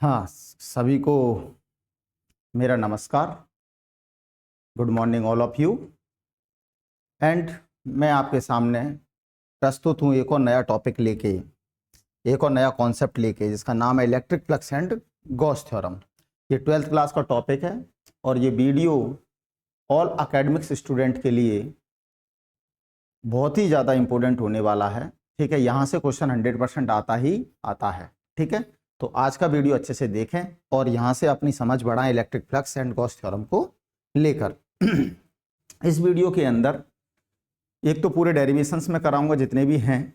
हाँ, सभी को मेरा नमस्कार। Good morning all of you. And मैं आपके सामने प्रस्तुत हूँ एक और नया टॉपिक लेके, एक और नया कॉन्सेप्ट लेके, जिसका नाम है electric flux and Gauss theorem. ये 12th क्लास का टॉपिक है और ये वीडियो ऑल एकेडमिक्स स्टूडेंट के लिए बहुत ही ज़्यादा इम्पोर्टेंट होने वाला है। ठीक है, यहाँ से क्वेश्चन 100% आता ही आता है। ठीक है, तो आज का वीडियो अच्छे से देखें और यहाँ से अपनी समझ बढ़ाएं electric flux and Gauss theorem को लेकर। इस वीडियो के अंदर एक तो पूरे डेरिवेशंस में कराऊंगा जितने भी हैं,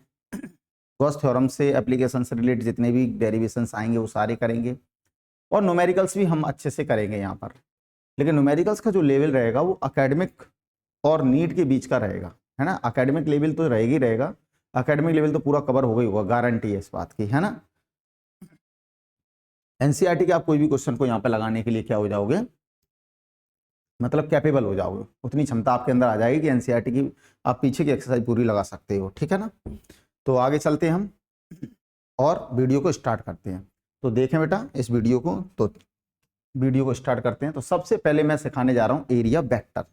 गॉस थ्योरम से एप्लीकेशन से रिलेटेड जितने भी डेरिवेशंस आएंगे वो सारे करेंगे, और न्यूमेरिकल्स भी हम अच्छे से करेंगे यहाँ पर। लेकिन न्यूमेरिकल्स का जो लेवल रहेगा वो एकेडमिक और नीट के बीच का रहेगा, है ना। एकेडमिक लेवल तो रहेगा ही रहेगा, एकेडमिक लेवल तो पूरा कवर हो गई होगा, गारंटी है इस बात की, है ना। एनसीईआरटी के आप कोई भी क्वेश्चन को यहाँ पे लगाने के लिए क्या हो जाओगे, मतलब कैपेबल हो जाओगे, उतनी क्षमता आपके अंदर आ जाएगी कि एनसीईआरटी की आप पीछे की एक्सरसाइज पूरी लगा सकते हो। ठीक है ना, तो आगे चलते हैं हम और वीडियो को स्टार्ट करते हैं। तो देखें बेटा इस वीडियो को, तो वीडियो को स्टार्ट करते हैं। तो सबसे पहले मैं सिखाने जा रहा हूँ एरिया वेक्टर।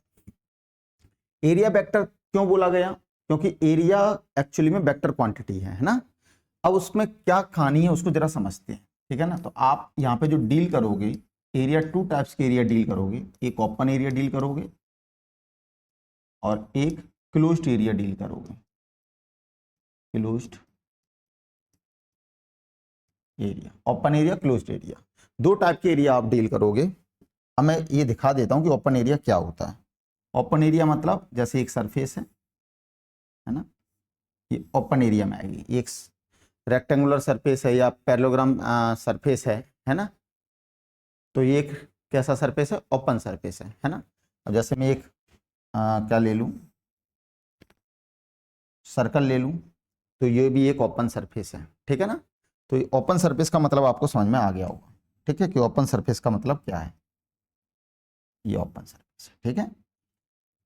एरिया वेक्टर क्यों बोला गया? क्योंकि एरिया एक्चुअली में वेक्टर क्वांटिटी है ना। अब उसमें क्या कहानी है उसको जरा समझते हैं। ठीक है ना, तो आप यहाँ पे जो डील करोगे एरिया, 2 टाइप्स के एरिया डील करोगे, एक ओपन एरिया डील करोगे और एक क्लोज्ड एरिया डील करोगे। Closed area, open area, closed area, 2 type के एरिया आप डील करोगे। अब मैं ये दिखा देता हूँ कि ओपन एरिया क्या होता है। ओपन एरिया मतलब जैसे एक सरफेस है ना, ये ओपन एरिया में आएगी। एक रेक्टेंगुलर सरफेस है या पैरेललोग्राम सरफेस है ना, तो ये एक कैसा सरफेस है? ओपन सरफेस है ना। अब जैसे मैं एक क्या ले लूं, सर्कल ले लूं, तो ये भी एक ओपन सरफेस है। ठीक है ना, तो ये ओपन सरफेस का मतलब आपको समझ में आ गया होगा। ठीक है, कि ओपन सरफेस का मतलब क्या है, ये ओपन सरफेस है। ठीक है,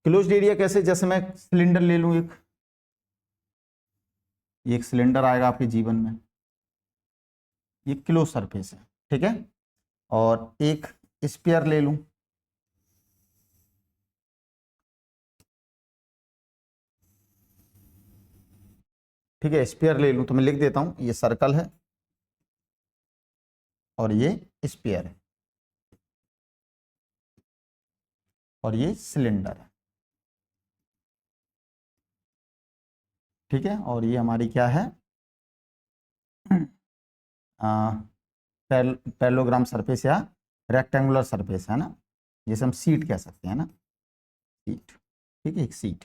क्लोज्ड एरिया कैसे? जैसे मैं सिलेंडर ले लूं, एक सिलेंडर आएगा आपके जीवन में, ये क्लोज सरफेस है। ठीक है, और एक स्फीयर ले लूं, ठीक है, स्फीयर ले लूं, तो मैं लिख देता हूं ये सर्कल है और ये स्फीयर है और ये सिलेंडर है। ठीक है, और ये हमारी क्या है, पैरेललोग्राम सरफेस या रेक्टेंगुलर सरफेस है ना, जिसे हम सीट कह सकते हैं ना, सीट। ठीक है, एक सीट।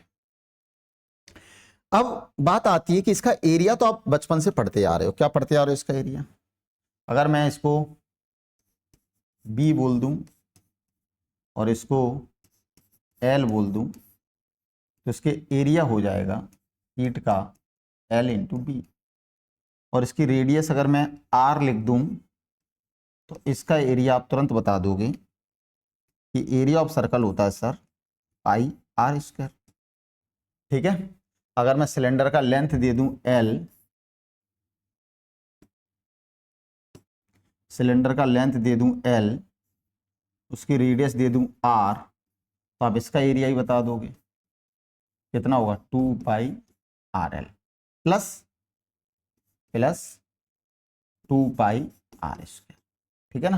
अब बात आती है कि इसका एरिया तो आप बचपन से पढ़ते आ रहे हो। क्या पढ़ते आ रहे हो इसका एरिया? अगर मैं इसको बी बोल दूं और इसको एल बोल दूं, तो इसके एरिया हो जाएगा शीट का एल इंटू बी। और इसकी रेडियस अगर मैं आर लिख दूं तो इसका एरिया आप तुरंत बता दोगे कि एरिया ऑफ सर्कल होता है सर पाई आर स्क्वायर। ठीक है, अगर मैं सिलेंडर का लेंथ दे दूं एल, सिलेंडर का लेंथ दे दूं एल, उसकी रेडियस दे दूं आर, तो आप इसका एरिया ही बता दोगे। कितना होगा? 2 pi r l plus 2 pi are square. ठीक है ना,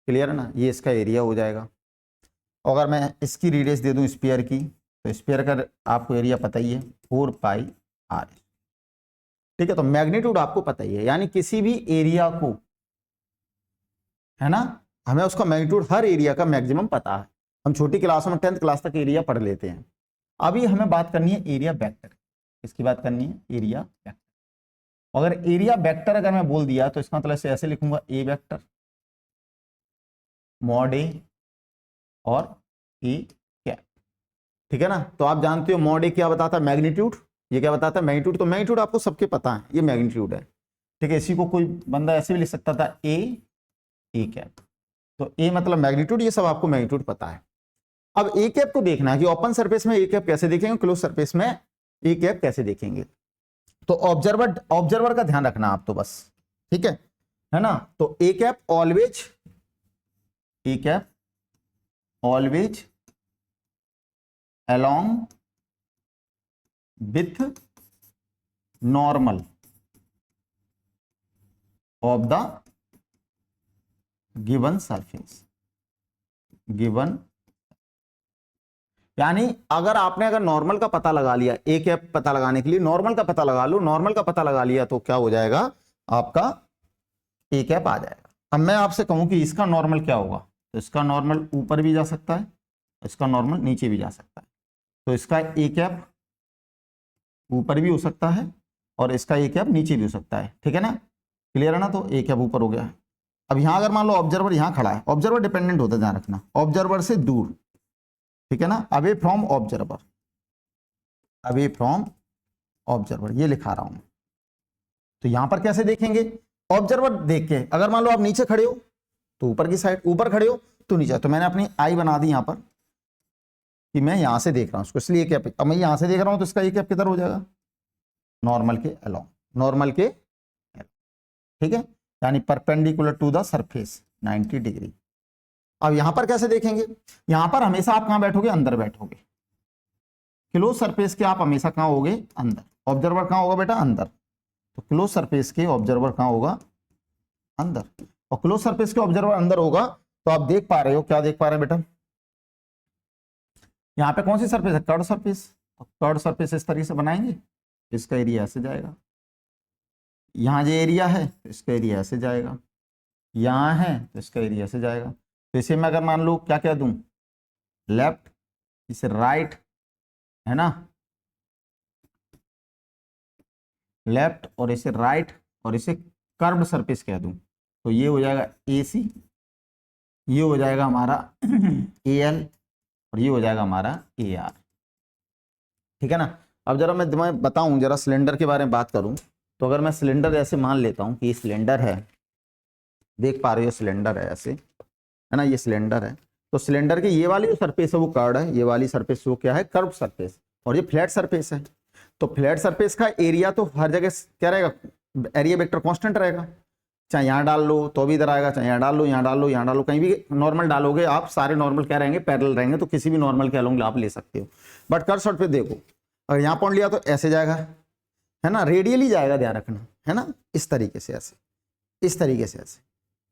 क्लियर है ना, ये इसका एरिया हो जाएगा। अगर मैं इसकी रेडियस दे दूं स्फीयर की, तो स्फीयर का आपको एरिया पता ही है 4 पाई आर। ठीक है, तो मैग्नीट्यूड आपको पता ही है, यानी किसी भी एरिया को, है ना, हमें उसका मैग्नीट्यूड, हर एरिया का मैक्सिमम पता है। हम छोटी क्लासों में 10th क्लास तक एरिया पढ़ लेते हैं। अभी हमें बात करनी है एरिया वेक्टर। इसकी बात करनी है एरिया वेक्टर। अगर एरिया वेक्टर अगर मैं बोल दिया तो इसका मतलब ऐसे लिखूंगा ए वेक्टर मॉड ए और ए कैप। ठीक है ना, तो आप जानते हो मॉड ए क्या बताता है? मैग्नीट्यूड। ये क्या बताता है? मैग्नीट्यूड। तो मैग्नीट्यूड आपको सबके पता है, ये मैग्नीट्यूड है। ठीक है, इसी को कोई बंदा ऐसे भी लिख सकता था ए कैप। तो ए मतलब मैग्नीट्यूड, ये सब आपको मैग्नीट्यूड पता है। अब ए कैप को देखना है कि ओपन सरफेस में ए कैप कैसे देखेंगे, क्लोज सरफेस में ए कैप कैसे देखेंगे। तो ऑब्जर्वर का ध्यान रखना आप तो बस। ठीक है, है ना। तो a cap always, a cap always along with normal of the given surface, given, यानी अगर नॉर्मल का पता लगा लिया, ए कैप पता लगाने के लिए नॉर्मल का पता लगा लो, नॉर्मल का पता लगा लिया तो क्या हो जाएगा आपका ए कैप आ जाएगा। अब मैं आपसे कहूं कि इसका नॉर्मल क्या होगा, तो इसका नॉर्मल ऊपर भी जा सकता है, इसका नॉर्मल नीचे भी जा सकता है। तो इसका ए कैप ऊपर भी हो सकता है और इसका ए कैप नीचे भी हो सकता है, ठीक है ना, क्लियर है ना। तो ए कैप ऊपर हो गया। अब यहां अगर मान लो ऑब्जर्वर यहां खड़ा है, ऑब्जर्वर डिपेंडेंट होता है, ध्यान रखना, ऑब्जर्वर से दूर, ठीक है ना, away from observer, away from observer, ये लिखा रहा हूं। तो यहां पर कैसे देखेंगे, ऑब्जर्वर देख के, अगर मान लो आप नीचे खड़े हो तो ऊपर की साइड, ऊपर खड़े हो तो नीचे। तो मैंने अपनी आई बना दी यहां पर कि मैं यहां से देख रहा हूं उसको, इसलिए कैप, अब मैं यहां से देख रहा हूं तो इसका ये कैप किधर हो जाएगा, नॉर्मल के अलोंग, नॉर्मल के, ठीक है, यानी perpendicular to the surface 90 degree. अब यहां पर कैसे देखेंगे, यहां पर हमेशा आप कहां बैठोगे, अंदर बैठोगे, क्लोज सरफेस के आप हमेशा कहां होगे, अंदर। ऑब्जर्वर कहां होगा बेटा, अंदर। तो क्लोज सरफेस के ऑब्जर्वर कहां होगा, अंदर। और क्लोज सरफेस के ऑब्जर्वर अंदर होगा तो आप देख पा रहे हो, क्या देख पा रहे हैं बेटा, यहां पे कौन सी सरफेस है, कर्ड सरफेस। कर्ड सरफेस इस तरीके से बनाएंगे, इसका एरिया ऐसे जाएगा, यहां जो एरिया है तो इसका एरिया ऐसे जाएगा, यहां है तो इसका एरिया ऐसे जाएगा। तो इसे मैं अगर मान लो क्या कह दूं, लेफ्ट, इसे राइट, है ना, लेफ्ट, और इसे राइट, और इसे कर्व्ड सरफेस कह दूं, तो ये हो जाएगा AC, ये हो जाएगा हमारा AL, और ये हो जाएगा हमारा AR, ठीक है ना। अब जरा मैं बताऊं, जरा सिलेंडर के बारे में बात करूं, तो अगर मैं सिलेंडर ऐसे मान लेता हूं कि ये सिलेंडर है, देख पा रहे हो सिलेंडर है ऐसे, है ना, ये सिलेंडर है, तो सिलेंडर की ये वाली जो सरफेस है वो कर्व्ड है, ये वाली सरफेस वो क्या है, कर्व्ड सरफेस, और ये फ्लैट सरफेस है। तो फ्लैट सरफेस का एरिया तो हर जगह क्या रहेगा, एरिया वेक्टर कांस्टेंट रहेगा, चाहे यहाँ डाल लो तो भी इधर आएगा, चाहे यहाँ डाल लो, यहाँ डाल लो, यहाँ डालो, कहीं भी नॉर्मल डालोगे आप, सारे नॉर्मल क्या रहेंगे, पैरेलल रहेंगे, तो किसी भी नॉर्मल के अलोंग आप ले सकते हो। बट कर्व सरफेस देखो, अगर यहाँ पॉइंट लिया तो ऐसे जाएगा, है ना, रेडियली जाएगा, ध्यान रखना, है ना, इस तरीके से ऐसे, इस तरीके से ऐसे,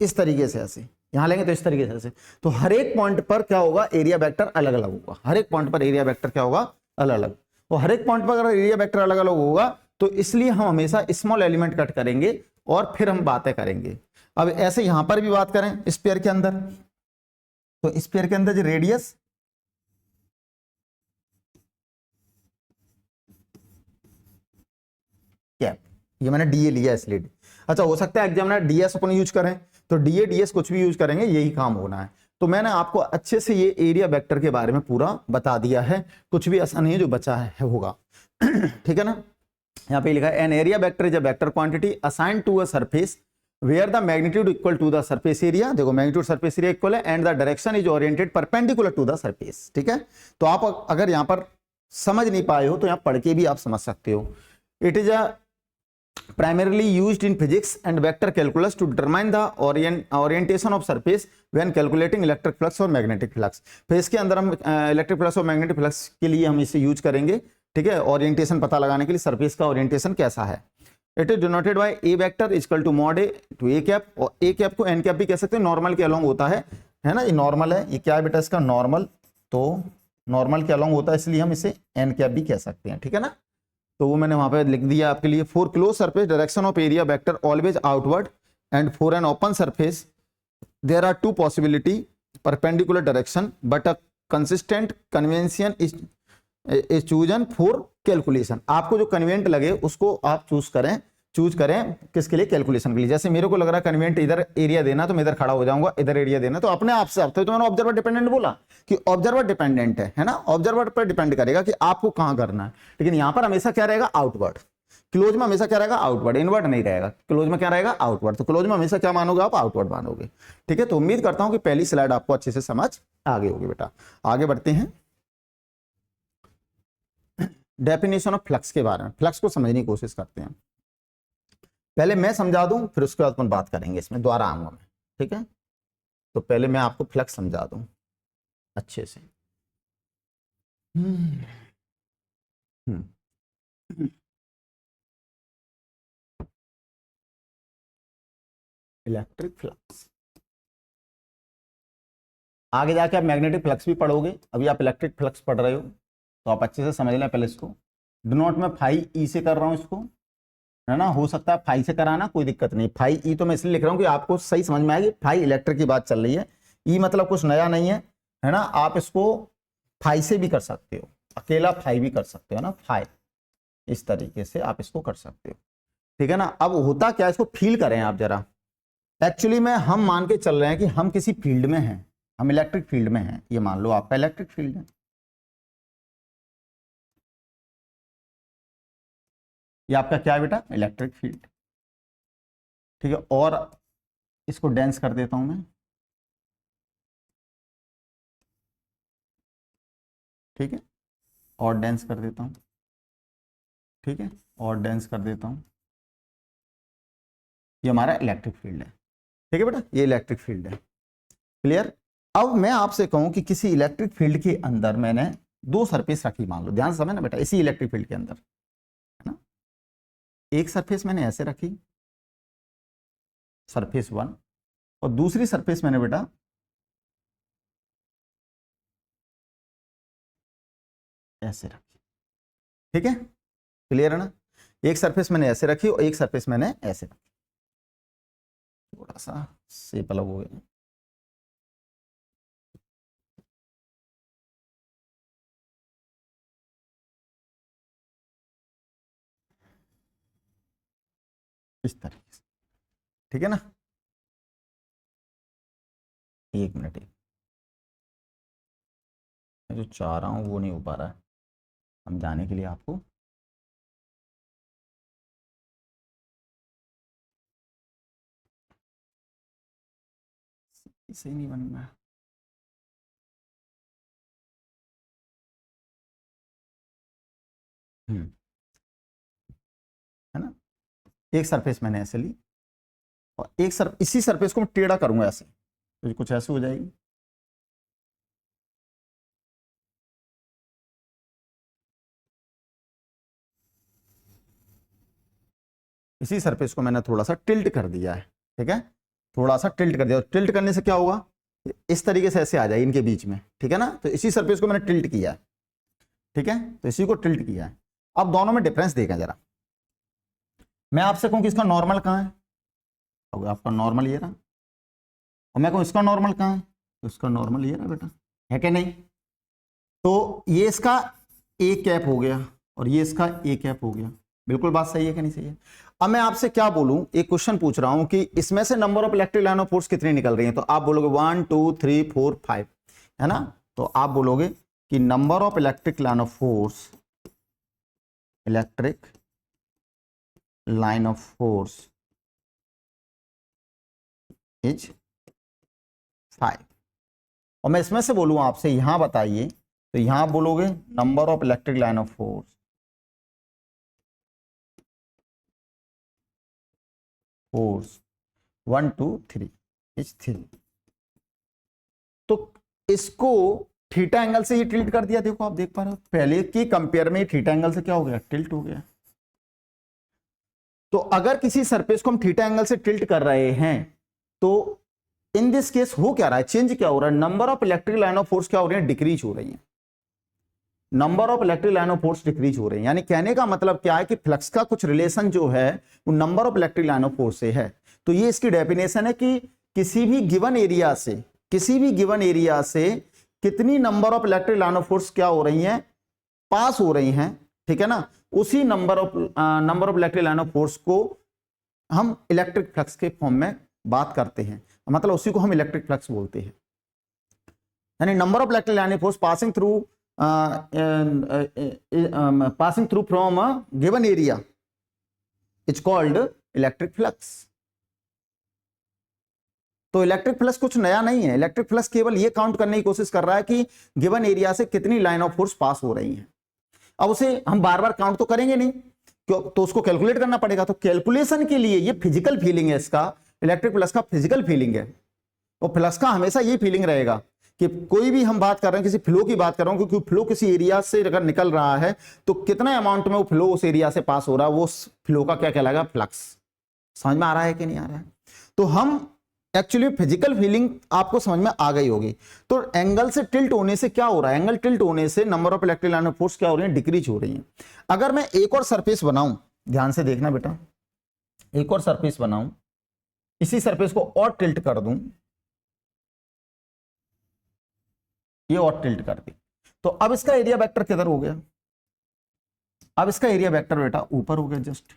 इस तरीके से ऐसे, यहां लेंगे तो इस तरीके से ऐसे। तो हर एक पॉइंट पर क्या होगा, एरिया वेक्टर अलग अलग होगा, हर एक पॉइंट पर एरिया वेक्टर क्या होगा, अलग अलग। और हर एक पॉइंट पर अगर एरिया वेक्टर अलग अलग होगा तो इसलिए हम हमेशा स्मॉल एलिमेंट कट करेंगे और फिर हम बातें करेंगे। अब ऐसे यहां पर भी बात करें स्फीयर के अंदर, तो स्फीयर के अंदर जो रेडियस, कैप, ये मैंने डीए लिया इसलिए। अच्छा, हो सकता है एग्जामिनर डीएस अपन यूज करें, तो डीए डीएस कुछ भी यूज करेंगे, यही काम होना है। तो मैंने आपको अच्छे से ये एरिया वेक्टर के बारे में पूरा बता दिया है, कुछ भी ऐसा नहीं है जो बचा है होगा ठीक है ना। यहाँ पे लिखा है an area vector is a vector quantity assigned to a surface where the magnitude equal to the surface area. देखो मैग्नीट्यूड सरफेस एरिया इक्वल है and the direction is oriented perpendicular to the surface, ठीक है। तो आप अगर यहाँ पर समझ नहीं पाए हो तो यहाँ पढ़ के भी आप समझ सकते हो। It is a primarily used in physics and vector calculus to determine the orientation of surface when calculating electric flux और magnetic flux। फिर इसके अंदर हम इलेक्ट्रिक फ्लक्स और मैग्नेटिक फ्लक्स के लिए हम इसे यूज करेंगे, ठीक है, ओरिएंटेशन पता लगाने के लिए सरफेस का ओरिएंटेशन कैसा है। It is denoted by a vector equal to mod A to A cap, और ए कैप को एन कैप भी कह सकते हैं, नॉर्मल के अलोंग होता है ना, ये नॉर्मल है, ये क्या है बेटा इसका नॉर्मल, तो नॉर्मल के अलोंग होता है इसलिए हम इसे एन कैप भी कह सकते हैं, ठीक है ना। तो वो मैंने वहां पे लिख दिया आपके लिए। For close surface direction of area vector always outward and for an open surface there are two possibility perpendicular direction but a consistent convention is chosen for calculation. आपको जो कन्वेंट लगे उसको आप चूज करें किसके लिए, कैलकुलेशन के लिए। जैसे मेरे को लग रहा है कन्वेंट इधर एरिया देना तो मैं इधर खड़ा हो जाऊंगा, इधर एरिया देना तो अपने आप से आप, तो मैंने ऑब्जर्वर डिपेंडेंट बोला कि ऑब्जर्वर डिपेंडेंट है ना, ऑब्जर्वर पर डिपेंड करेगा कि आपको कहां करना है। लेकिन यहां पर हमेशा क्या रहेगा, आउटवर्ड। क्लोज में हमेशा क्या रहेगा, आउटवर्ड, इनवर्ड नहीं रहेगा। क्लोज में क्या रहेगा, आउटवर्ड। तो क्लोज में हमेशा क्या मानोगे आप, आउटवर्ड मानोगे, ठीक है। तो उम्मीद करता हूं कि पहली स्लाइड आपको अच्छे से समझ आ गई होगी बेटा। आगे बढ़ते हैं डेफिनेशन ऑफ फ्लक्स के बारे में, फ्लक्स को समझने की कोशिश करते हैं। पहले मैं समझा दूं, फिर उसके बाद अपन बात करेंगे, इसमें दोबारा आऊंगा मैं, ठीक है। तो पहले मैं आपको फ्लक्स समझा दूं अच्छे से। इलेक्ट्रिक फ्लक्स, आगे जाके आप मैग्नेटिक फ्लक्स भी पढ़ोगे, अभी आप इलेक्ट्रिक फ्लक्स पढ़ रहे हो, तो आप अच्छे से समझ लें पहले इसको। डू नॉट मैं फाई ई से कर रहा हूं इसको, है ना, हो सकता है फाई से कराना, कोई दिक्कत नहीं। फाई ई तो मैं इसलिए लिख रहा हूं कि आपको सही समझ में आएगी, फाई इलेक्ट्रिक की बात चल रही है, ई मतलब कुछ नया नहीं है ना। आप इसको फाई से भी कर सकते हो, अकेला फाई भी कर सकते हो ना, फाई, इस तरीके से आप इसको कर सकते हो, ठीक है ना। अब होता क्या, इसको फील करें आप जरा। एक्चुअली में हम मान के चल रहे हैं कि हम किसी फील्ड में हैं, हम इलेक्ट्रिक फील्ड में हैं, ये मान लो आपका इलेक्ट्रिक फील्ड है, ये आपका क्या है बेटा, इलेक्ट्रिक फील्ड, ठीक है। और इसको डेंस कर देता हूं मैं, ठीक है, और डेंस कर देता हूं, ठीक है, और डेंस कर देता हूं, ये हमारा इलेक्ट्रिक फील्ड है, ठीक है बेटा, ये इलेक्ट्रिक फील्ड है, क्लियर। अब मैं आपसे कहूं कि किसी इलेक्ट्रिक फील्ड के अंदर मैंने दो सरफेस रखी, मान लो, ध्यान से समझना बेटा, इसी इलेक्ट्रिक फील्ड के अंदर, है ना। एक सरफेस मैंने ऐसे रखी, सरफेस 1, और दूसरी सरफेस मैंने बेटा ऐसे रखी, ठीक है, क्लियर है ना। एक सरफेस मैंने ऐसे रखी और एक सरफेस मैंने ऐसे रखी, थोड़ा सा शेप अलग हो गया, इस तरीके से, ठीक है ना। एक मिनट, मैं जो चाह रहा हूं वो नहीं हो पा रहा है समझाने के लिए आपको। सही नहीं बन रहा है ना। एक सरफेस मैंने ऐसे ली और इसी सरफेस को मैं टेढ़ा करूंगा ऐसे, तो कुछ ऐसे हो जाएगी, इसी सरफेस को मैंने थोड़ा सा टिल्ट कर दिया है, ठीक है, थोड़ा सा टिल्ट कर दिया। टिल्ट करने से क्या होगा, इस तरीके से ऐसे आ जाएगी इनके बीच में, ठीक है ना। तो इसी सरफेस को मैंने टिल्ट किया है, ठीक है, तो इसी को टिल्ट किया है। अब दोनों में डिफरेंस देखें जरा, मैं आपसे कहूं कि इसका नॉर्मल कहां है, तो आपका नॉर्मल ये रहा, और मैं कहूं इसका नॉर्मल कहां है, तो इसका नॉर्मल ये रहा बेटा, है कि नहीं। तो ये इसका ए कैप हो गया और ये इसका ए कैप हो गया, बिल्कुल बात सही है कि नहीं सही है। अब मैं आपसे क्या बोलूं, एक क्वेश्चन पूछ रहा हूं कि इसमें से number of electric line of force कितनी निकल रही है, तो आप बोलोगे 1 2 3 4 5, है ना। तो आप बोलोगे कि number of electric line of force, electric line of force is 5। और मैं इसमें से बोलूं आपसे, यहां बताइए, तो यहां आप बोलोगे number of electric line of force, force 1 2 3 is 3। तो इसको थीटा एंगल से ये टिल्ट कर दिया, देखो आप देख पा रहे हो, पहले की कंपेयर में थीटा एंगल से क्या हो गया, टिल्ट हो गया। तो अगर किसी सरफेस को हम थीटा एंगल से टिल्ट कर रहे हैं, तो इन दिस केस हो क्या रहा है, चेंज क्या हो रहा है, number of electric line of force क्या हो रही है, डिक्रीज हो रही है, number of electric line of force decrease हो रही है। यानी कहने का मतलब क्या है कि फ्लक्स का कुछ रिलेशन जो है वो number of electric line of force से है। तो ये इसकी डेफिनेशन है कि किसी भी गिवन एरिया से, किसी भी गिवन एरिया से कितनी number of electric line of force क्या हो रही हैं, पास हो रही हैं, ठीक है ना। उसी number of electric line of force को हम इलेक्ट्रिक फ्लक्स के फॉर्म में बात करते हैं, मतलब उसी को हम इलेक्ट्रिक फ्लक्स बोलते हैं। यानी number of electric line of force passing through from a given area is called electric flux. तो इलेक्ट्रिक फ्लक्स कुछ नया नहीं है, इलेक्ट्रिक फ्लक्स केवल ये काउंट करने की कोशिश कर रहा है कि गिवन एरिया से कितनी लाइन ऑफ फोर्स पास हो रही है। अब उसे हम बार बार काउंट तो करेंगे नहीं, तो उसको कैलकुलेट करना पड़ेगा। तो कैलकुलेशन के लिए ये फिजिकल फीलिंग है, इसका इलेक्ट्रिक प्लस का फिजिकल फीलिंग है। और प्लस का हमेशा ये फीलिंग रहेगा कि कोई भी हम बात कर रहे हैं, किसी फ्लो की बात कर रहा हूं, क्योंकि फ्लो किसी एरिया से अगर निकल रहा है तो कितना अमाउंट में वो फ्लो उस एरिया से पास हो रहा है, वो फ्लो का क्या कहलाएगा, फ्लक्स। समझ में आ रहा है कि नहीं आ रहा है? तो हम एक्चुअली फिजिकल फीलिंग आपको समझ में आ गई होगी। तो एंगल से टिल्ट होने से क्या हो रहा है, एंगल टिल्ट होने से number of electric line of force क्या हो रही है, डिक्रीज हो रही है। अगर मैं एक और सरफेस बनाऊं, ध्यान से देखना बेटा, एक और सरफेस बनाऊं, इसी सरफेस को और टिल्ट कर दूं, ये और टिल्ट कर दी, तो अब इसका एरिया वेक्टर किधर हो गया, अब इसका एरिया वेक्टर बेटा ऊपर हो गया जस्ट।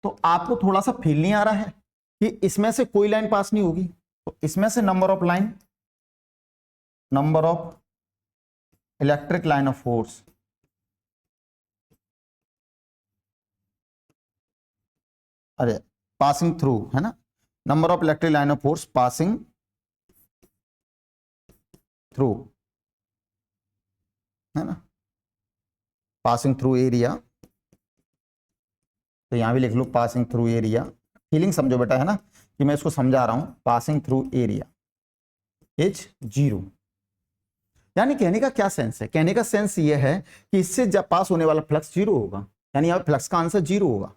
तो आपको थोड़ा सा फील नहीं आ रहा है कि इसमें से कोई लाइन पास नहीं होगी, तो इसमें से number of line, number of electric line of force अरे पासिंग थ्रू है ना, number of electric line of force passing through है ना, पासिंग थ्रू एरिया, तो यहां भी लिख लो पासिंग थ्रू एरिया। फीलिंग समझो बेटा है ना, कि मैं इसको समझा रहा हूं, पासिंग थ्रू एरिया इज 0। यानी कहने का क्या सेंस है, कहने का सेंस ये है कि इससे जब पास होने वाला फ्लक्स 0 होगा, यानी यहां फ्लक्स का आंसर 0 होगा।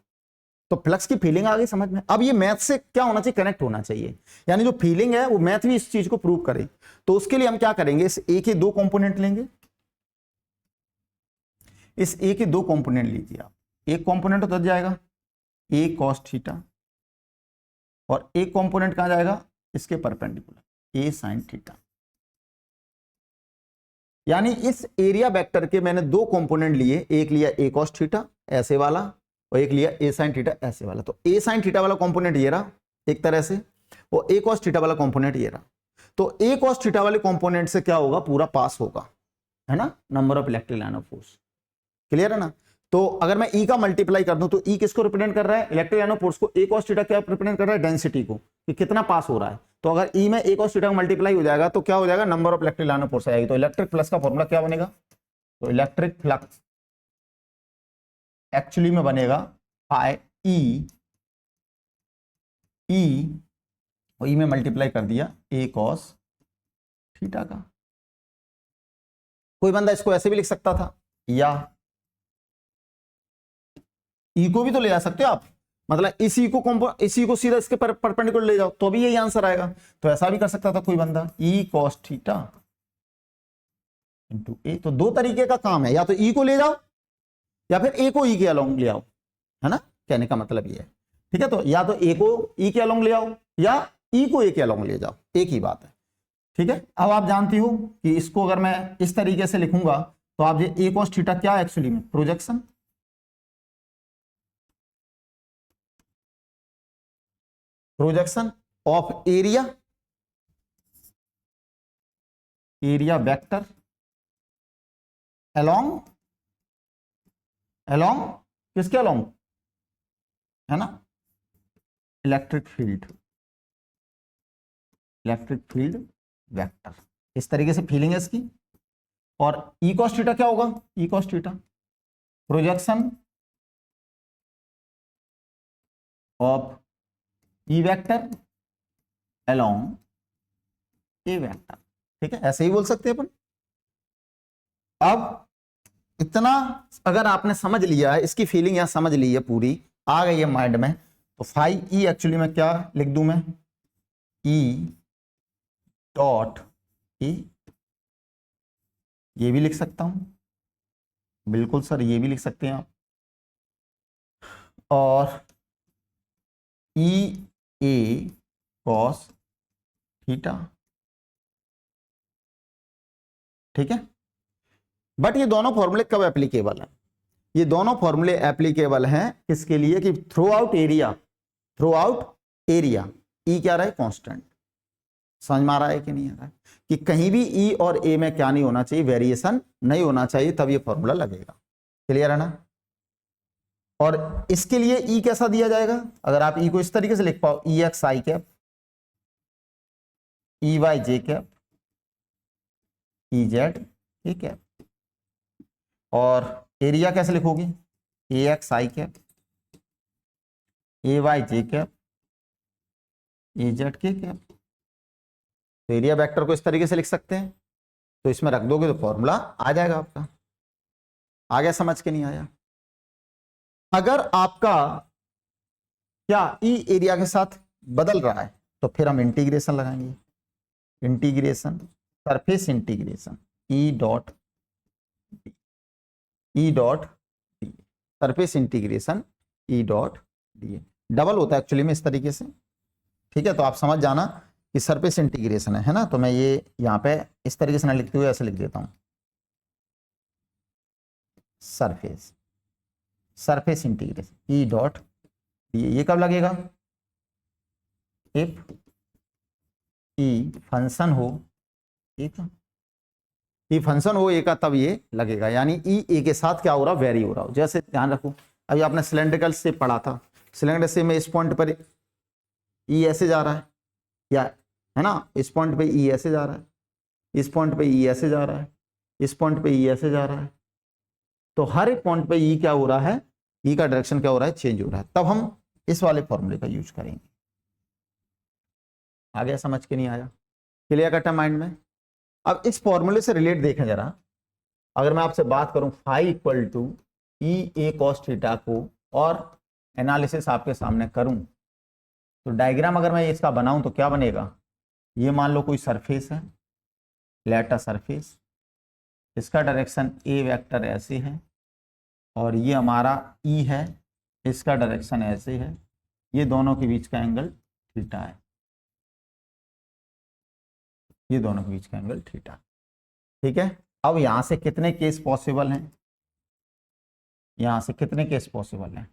तो फ्लक्स की फीलिंग आ गई समझ में। अब ये मैथ से क्या होना चाहिए, कनेक्ट होना चाहिए, यानी जो फीलिंग है वो मैथ भी इस चीज को प्रूव करे। तो उसके लिए हम क्या करेंगे, इस ए के दो कंपोनेंट लेंगे, इस ए के दो कंपोनेंट लीजिए आप, एक कंपोनेंट उधर जाएगा ए कॉस थीटा, और एक कंपोनेंट कहां जाएगा, इसके परपेंडिकुलर ए साइन थीटा। यानी इस एरिया वेक्टर के मैंने दो कंपोनेंट लिए, एक लिया ए कॉस थीटा ऐसे वाला, और एक लिया ए साइन थीटा ऐसे वाला। तो ए साइन थीटा वाला कंपोनेंट ये रहा एक तरह से, और ए कॉस थीटा वाला कंपोनेंट ये रहा। तो ए कॉस थीटा वाले कंपोनेंट से क्या होगा, पूरा पास होगा, है ना, number of electric line of force. Clear है ना? तो अगर मैं ई का मल्टीप्लाई कर दूं, तो ई किसको रिप्रेजेंट कर रहा है, इलेक्ट्रिक लाइन ऑफ फोर्स को। ए कॉस थीटा क्या रिप्रेजेंट कर रहा है, डेंसिटी को, कि कितना पास हो रहा है। तो अगर ई में ए कॉस थीटा का मल्टीप्लाई हो जाएगा तो क्या हो जाएगा, number of electric line of force आएगी। तो इलेक्ट्रिक फ्लक्स का फॉर्मूला क्या बनेगा, तो इलेक्ट्रिक फ्लक्स एक्चुअली में बनेगा आई ई, ई और ई में मल्टीप्लाई कर दिया ए कॉस थीटा का। कोई बंदा इसको ऐसे भी लिख सकता था, या ई को भी तो ले जा सकते हो आप, मतलब इसी को सीधा इसके परपेंडिकुलर ले जाओ तो भी यही आंसर आएगा। तो ऐसा भी कर सकता था कोई बंदा, ई कॉस थीटा इंटू ए। तो दो तरीके का काम है, या तो ई को ले जाओ या फिर ए को ई के अलोंग ले आओ, है ना, कहने का मतलब ये है। ठीक है, तो या तो ए को ई के अलोंग ले आओ या ई को ए के अलोंग ले जाओ, एक ही बात है। ठीक है, अब आप जानती हो कि इसको अगर मैं इस तरीके से लिखूंगा तो आप ये ए कॉस थीटा क्या एक्चुअली में, projection, projection of area, area vector along, along किसके अलोंग, है ना, electric field, electric field vector. इस तरीके से फीलिंग है इसकी। और ई कॉस थीटा क्या होगा, E cos theta projection of E vector along A vector. ठीक है, ऐसे ही बोल सकते हैं अपन। अब इतना अगर आपने समझ लिया है, इसकी फीलिंग यहां समझ ली है, पूरी आ गई है माइंड में, तो फाई ई एक्चुअली में क्या लिख दूं मैं, ई डॉट ई, ये भी लिख सकता हूं, बिल्कुल सर ये भी लिख सकते हैं आप, और ई ए कॉस थीटा। ठीक है, बट ये दोनों फॉर्मूले कब एप्लीकेबल है, ये दोनों फॉर्मूले एप्लीकेबल हैं किसके लिए, कि throughout area, throughout area E क्या रहा है, कांस्टेंट। समझ में आ रहा है कि नहीं आ रहा है, कि कहीं भी ई और ए में क्या नहीं होना चाहिए, वेरिएशन नहीं होना चाहिए, तब ये फॉर्मूला लगेगा। क्लियर है ना? और इसके लिए ई कैसा दिया जाएगा, अगर आप ई को इस तरीके से लिख पाओ, E x i cap, E y j cap, E z a cap. और एरिया कैसे लिखोगे, A x i cap, A y j cap, A z k cap. तो एरिया वेक्टर को इस तरीके से लिख सकते हैं, तो इसमें रख दोगे तो फॉर्मूला आ जाएगा आपका। आ गया समझ के नहीं आया? अगर आपका क्या ई एरिया के साथ बदल रहा है तो फिर हम इंटीग्रेशन लगाएंगे, integration surface integration E dot D, surface integration E dot D. Double होता है एक्चुअली में इस तरीके से, ठीक है? तो आप समझ जाना कि सरफेस इंटीग्रेशन है ना। तो मैं ये यहाँ पे इस तरीके से ना लिखते हुए ऐसे लिख देता हूं, surface, surface integration E dot D. ये कब लगेगा? इफ ई फंक्शन हो ए का, ई फंक्शन हो ए का तब ये लगेगा, यानी ई ए के साथ क्या हो रहा, वेरी हो रहा हो। जैसे ध्यान रखो, अभी आपने सिलेंड्रिकल से पढ़ा था, सिलेंडर से में इस पॉइंट पर ई ऐसे जा रहा है, या है ना, इस पॉइंट पे ई ऐसे जा रहा है, इस पॉइंट पे ई ऐसे जा रहा है, इस पॉइंट पे ई ऐसे जा रहा है। तो हर एक पॉइंट पे ई क्या हो रहा है, ई का डायरेक्शन क्या हो रहा है, चेंज हो रहा है। तब हम इस वाले फॉर्मूले का यूज करेंगे। आ गया समझ के नहीं आया? क्लियर कट है माइंड में? अब इस फॉर्मूले से रिलेट देखें जरा। अगर मैं आपसे बात करूं phi equal to E A cos theta को और एनालिसिस आपके सामने करूं, तो डायग्राम अगर मैं इसका बनाऊं तो क्या बनेगा? ये मान लो कोई सरफेस है, लेट सरफेस, इसका डायरेक्शन ए वेक्टर ऐसे है, और ये हमारा ई है, इसका डायरेक्शन ऐसे है। ये दोनों के बीच का एंगल थीटा है, ये दोनों के बीच का एंगल थीटा, ठीक है? अब यहां से कितने केस पॉसिबल हैं? यहां से कितने केस पॉसिबल हैं?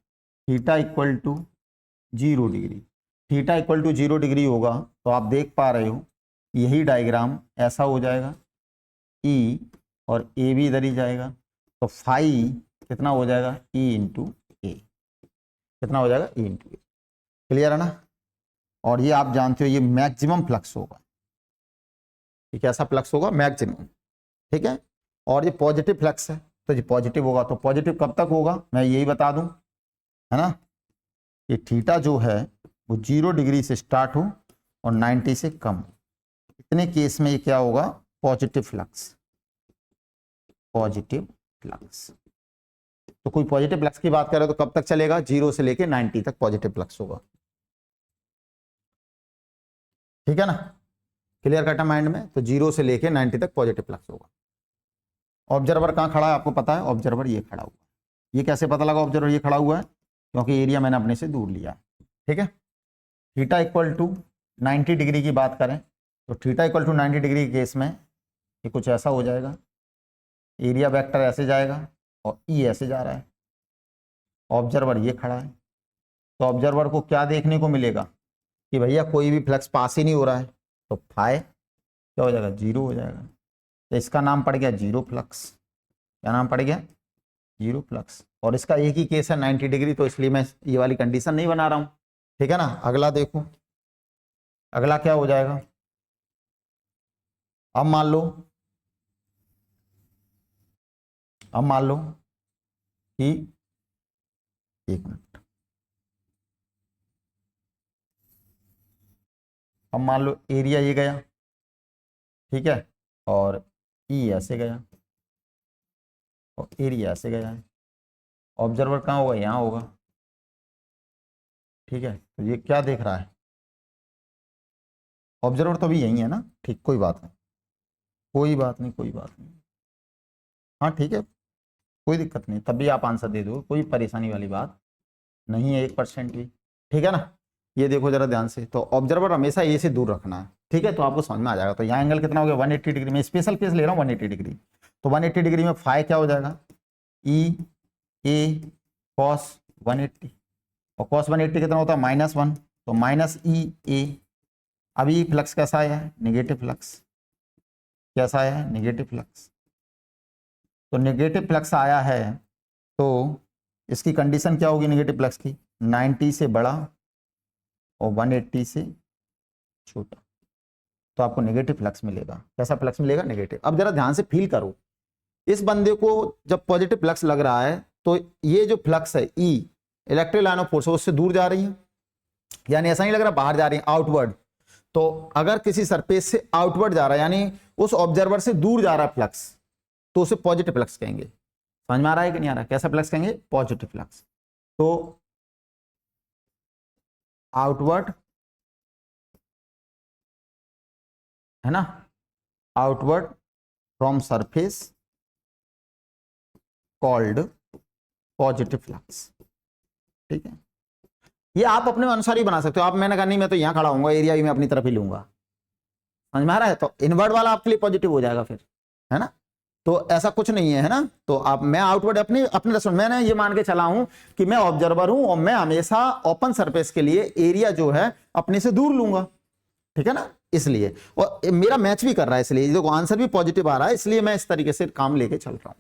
Theta equal to 0 degree, theta equal to 0 degree होगा तो आप देख पा रहे हो यही डायग्राम ऐसा हो जाएगा, ई और ए भी इधर ही जाएगा, तो फाई कितना हो जाएगा, ई इंटू ए, कितना हो जाएगा, ई इंटू ए। क्लियर है ना? और ये आप जानते हो ये मैक्सिमम फ्लक्स होगा, ये कैसा फ्लक्स होगा, मैक्सिमम, ठीक है? और ये पॉजिटिव फ्लक्स है, तो ये पॉजिटिव होगा। तो पॉजिटिव कब तक होगा मैं यही बता दूं, है ना? ये थीटा जो है वो 0 डिग्री से स्टार्ट हो और 90 से कम, इतने केस में ये क्या होगा, पॉजिटिव फ्लक्स, पॉजिटिव फ्लक्स। तो कोई पॉजिटिव फ्लक्स की बात कर रहे हो तो कब तक चलेगा, 0 से लेके 90 तक पॉजिटिव फ्लक्स होगा, ठीक है ना? क्लियर कट है माइंड में? तो 0 से लेके 90 तक पॉजिटिव फ्लक्स होगा। ऑब्जर्वर कहाँ खड़ा है आपको पता है? ऑब्जर्वर ये खड़ा हुआ है। ये कैसे पता लगा ऑब्जर्वर ये खड़ा हुआ है? क्योंकि एरिया मैंने अपने से दूर लिया, ठीक है? थीटा इक्वल टू 90 डिग्री की बात करें तो थीटा इक्वल टू 90 डिग्री के केस में ये कुछ ऐसा हो जाएगा, एरिया वेक्टर ऐसे जाएगा और ई ऐसे जा रहा है, ऑब्जर्वर ये खड़ा है। तो ऑब्जर्वर को क्या देखने को मिलेगा कि भैया कोई भी फ्लक्स पास ही नहीं हो रहा है, तो फाई क्या हो जाएगा, 0 हो जाएगा। तो इसका नाम पड़ गया 0 फ्लक्स। क्या नाम पड़ गया, 0 फ्लक्स। और इसका एक ही केस है 90 डिग्री, तो इसलिए मैं ये वाली कंडीशन नहीं बना रहा हूं, ठीक है ना? अगला देखो, अगला क्या हो जाएगा। अब मान लो कि एक मिनट, अब मान लो एरिया ये गया, ठीक है, और ई ऐसे गया और एरिया ऐसे गया है। ऑब्जर्वर कहाँ होगा, यहाँ होगा, ठीक है? तो ये क्या देख रहा है, ऑब्जर्वर तो भी यही है ना, ठीक, कोई बात नहीं, कोई बात नहीं, कोई बात नहीं, हाँ ठीक है, कोई दिक्कत नहीं, तब भी आप आंसर दे दो, कोई परेशानी वाली बात नहीं है 1% भी, ठीक है ना? ये देखो जरा ध्यान से, तो ऑब्जर्वर हमेशा ए से दूर रखना है, ठीक है? तो आपको समझ में आ जाएगा। तो यहाँ एंगल कितना हो गया, 180 डिग्री में, स्पेशल केस ले रहा हूँ 180 डिग्री। तो 180 डिग्री में फाई क्या हो जाएगा, ई ए कॉस 180, और कॉस 180 कितना होता है, -1, तो माइनस ई ए। अभी फ्लक्स कैसा आया है, नेगेटिव फ्लक्स, कैसा आया है, नेगेटिव फ्लक्स। तो नेगेटिव फ्लक्स आया है तो इसकी कंडीशन क्या होगी नेगेटिव फ्लक्स की, 90 से बड़ा और 180 से छोटा, तो आपको नेगेटिव फ्लक्स मिलेगा। कैसा फ्लक्स मिलेगा, नेगेटिव। अब जरा ध्यान से फील करो, इस बंदे को जब पॉजिटिव फ्लक्स लग रहा है तो ये जो फ्लक्स है ई, इलेक्ट्रिक लाइन ऑफ फोर्स है, उससे दूर जा रही है, यानी ऐसा नहीं लग रहा बाहर जा रही है, आउटवर्ड। तो अगर किसी सरफेस से आउटवर्ड जा रहा है यानी उस ऑब्जर्वर से दूर जा रहा है फ्लक्स, तो उसे पॉजिटिव फ्लक्स कहेंगे। समझ में आ रहा है कि नहीं आ रहा? कैसा फ्लक्स कहेंगे? Positive flux. तो आउटवर्ड है ना, outward from surface called positive flux. ठीक है, ये आप अपने अनुसार ही बना सकते हो। आप, मैंने कहा नहीं मैं तो यहां खड़ा हूंगा, एरिया भी मैं अपनी तरफ ही लूंगा। समझ में आ रहा है? तो इनवर्ड वाला आपके लिए पॉजिटिव हो जाएगा फिर, है ना? तो ऐसा कुछ नहीं है, है ना? तो आप, मैं आउटवर्ड अपनी अपने रेस्टोरेंट, मैंने ये मान के चला हूं कि मैं ऑब्जर्वर हूं और मैं हमेशा ओपन सरफेस के लिए एरिया जो है अपने से दूर लूंगा। ठीक है ना? इसलिए, और मेरा मैच भी कर रहा है, इसलिए देखो आंसर भी पॉजिटिव आ रहा है, इसलिए मैं इस तरीके से काम लेके चल रहा हूं।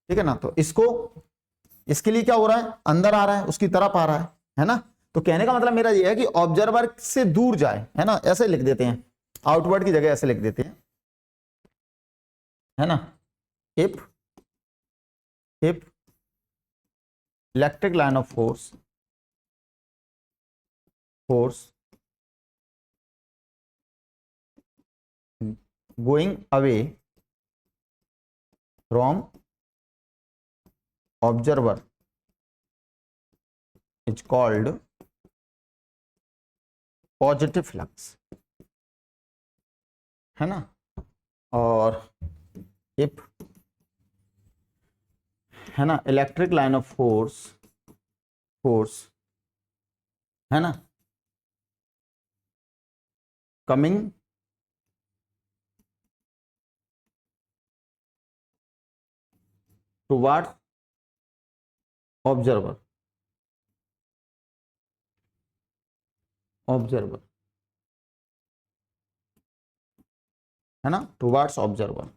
ठीक है ना? तो इसको, इसके लिए क्या हो रहा है, अंदर आ रहा है, उसकी तरफ आ रहा है ना? तो कहने का मतलब मेरा ये है कि ऑब्जर्वर से दूर जाए, है ना? ऐसे लिख देते हैं, आउटवर्ड की जगह ऐसे लिख देते हैं, है ना? If electric line of force going away from observer is called positive flux, है ना? और if, है ना, इलेक्ट्रिक लाइन ऑफ फोर्स है ना, कमिंग टुवर्ड्स ऑब्जर्वर है ना, towards observer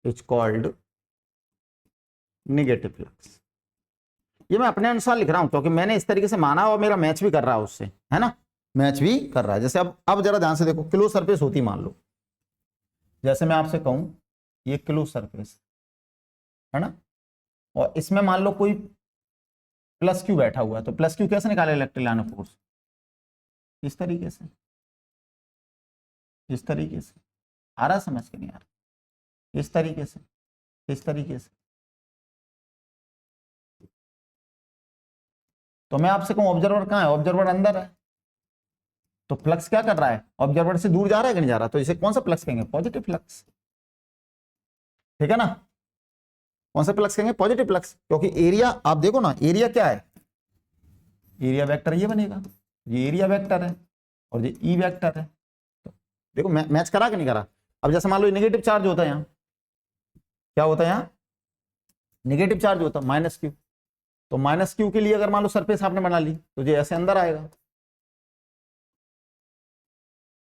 is called negative flux. ये मैं अपने अनुसार लिख रहा हूं क्योंकि मैंने इस तरीके से माना और मेरा मैच भी कर रहा है उससे, है ना? मैच भी कर रहा है। जैसे अब जरा ध्यान से देखो, क्लोज सरफेस होती मान लो, जैसे मैं आपसे कहूं ये क्लोज सरफेस है ना, और इसमें मान लो कोई प्लस क्यू बैठा हुआ है, तो प्लस क्यू कैसे निकाले इलेक्ट्रिक लाइन ऑफ फोर्स? इस तरीके से, इस तरीके से। आ रहा समझ के नहीं आ रहा? इस तरीके से, इस तरीके से। तो मैं आपसे कहूं ऑब्जर्वर कहां है? ऑब्जर्वर अंदर है, तो फ्लक्स क्या कर रहा है? ऑब्जर्वर से दूर जा रहा है कि नहीं जा रहा? तो इसे कौन सा फ्लक्स कहेंगे? Positive flux. ठीक है ना? कौन सा फ्लक्स कहेंगे? पॉजिटिव फ्लक्स, क्योंकि एरिया आप देखो ना, एरिया क्या है? एरिया वेक्टर ये बनेगा, ये एरिया वेक्टर है और ये ई वेक्टर है। तो देखो मैच करा कि नहीं करा? अब जैसे मान लो नेगेटिव चार्ज होता है यहां, क्या होता है यहां? नेगेटिव चार्ज होता है, माइनस क्यू। तो माइनस क्यू के लिए अगर मान लो सरफेस आपने बना ली तो ये ऐसे अंदर आएगा,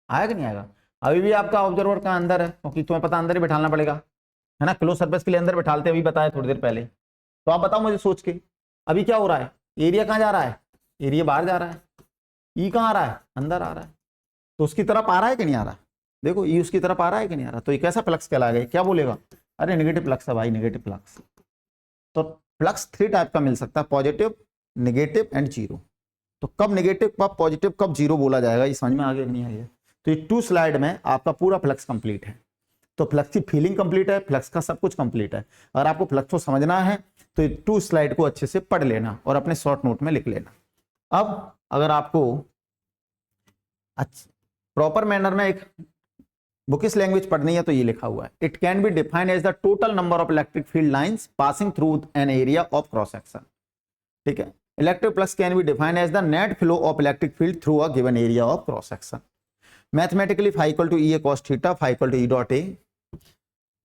आएगा नहीं आएगा? अभी भी आपका ऑब्जर्वर कहां? अंदर है, क्योंकि तुम्हें पता अंदर ही बैठाना पड़ेगा, है ना? क्लोज सरफेस के लिए अंदर बैठाते हैं, अभी बताया थोड़ी देर पहले। तो आप बताओ मुझे सोच के, अभी क्या हो रहा है? एरिया कहां जा रहा है? एरिया बाहर जा रहा है। ई कहां आ रहा है? अंदर आ रहा है। तो उसकी तरफ आ रहा है कि नहीं आ रहा? देखो ई उसकी तरफ आ रहा है कि नहीं आ रहा? तो ये कैसा फ्लक्स कहलाएगा? क्या बोलेगा? अरे नेगेटिव फ्लक्स है भाई, नेगेटिव फ्लक्स। तो फ्लक्स 3 टाइप का मिल सकता है, पॉजिटिव, नेगेटिव एंड जीरो। तो कब नेगेटिव, कब पॉजिटिव, कब जीरो बोला जाएगा, ये समझ में आ गया नहीं है? तो ये 2 स्लाइड में आपका पूरा फ्लक्स कंप्लीट है। तो फ्लक्स की फीलिंग कंप्लीट है, फ्लक्स का सब कुछ कंप्लीट है। अगर आपको फ्लक्स को समझना है तो ये 2 स्लाइड को अच्छे से पढ़ लेना और अपने शॉर्ट नोट में लिख लेना। अब अगर आपको प्रॉपर मैनर में एक बुकिश लैंग्वेज पढ़नी है तो ये लिखा हुआ है, it can be defined as the total number of electric field lines passing through an area of cross section. ठीक है, electric flux can be defined as the net flow of electric field through a given area of cross section. Mathematically phi equal to E a cos theta, phi equal to E dot A.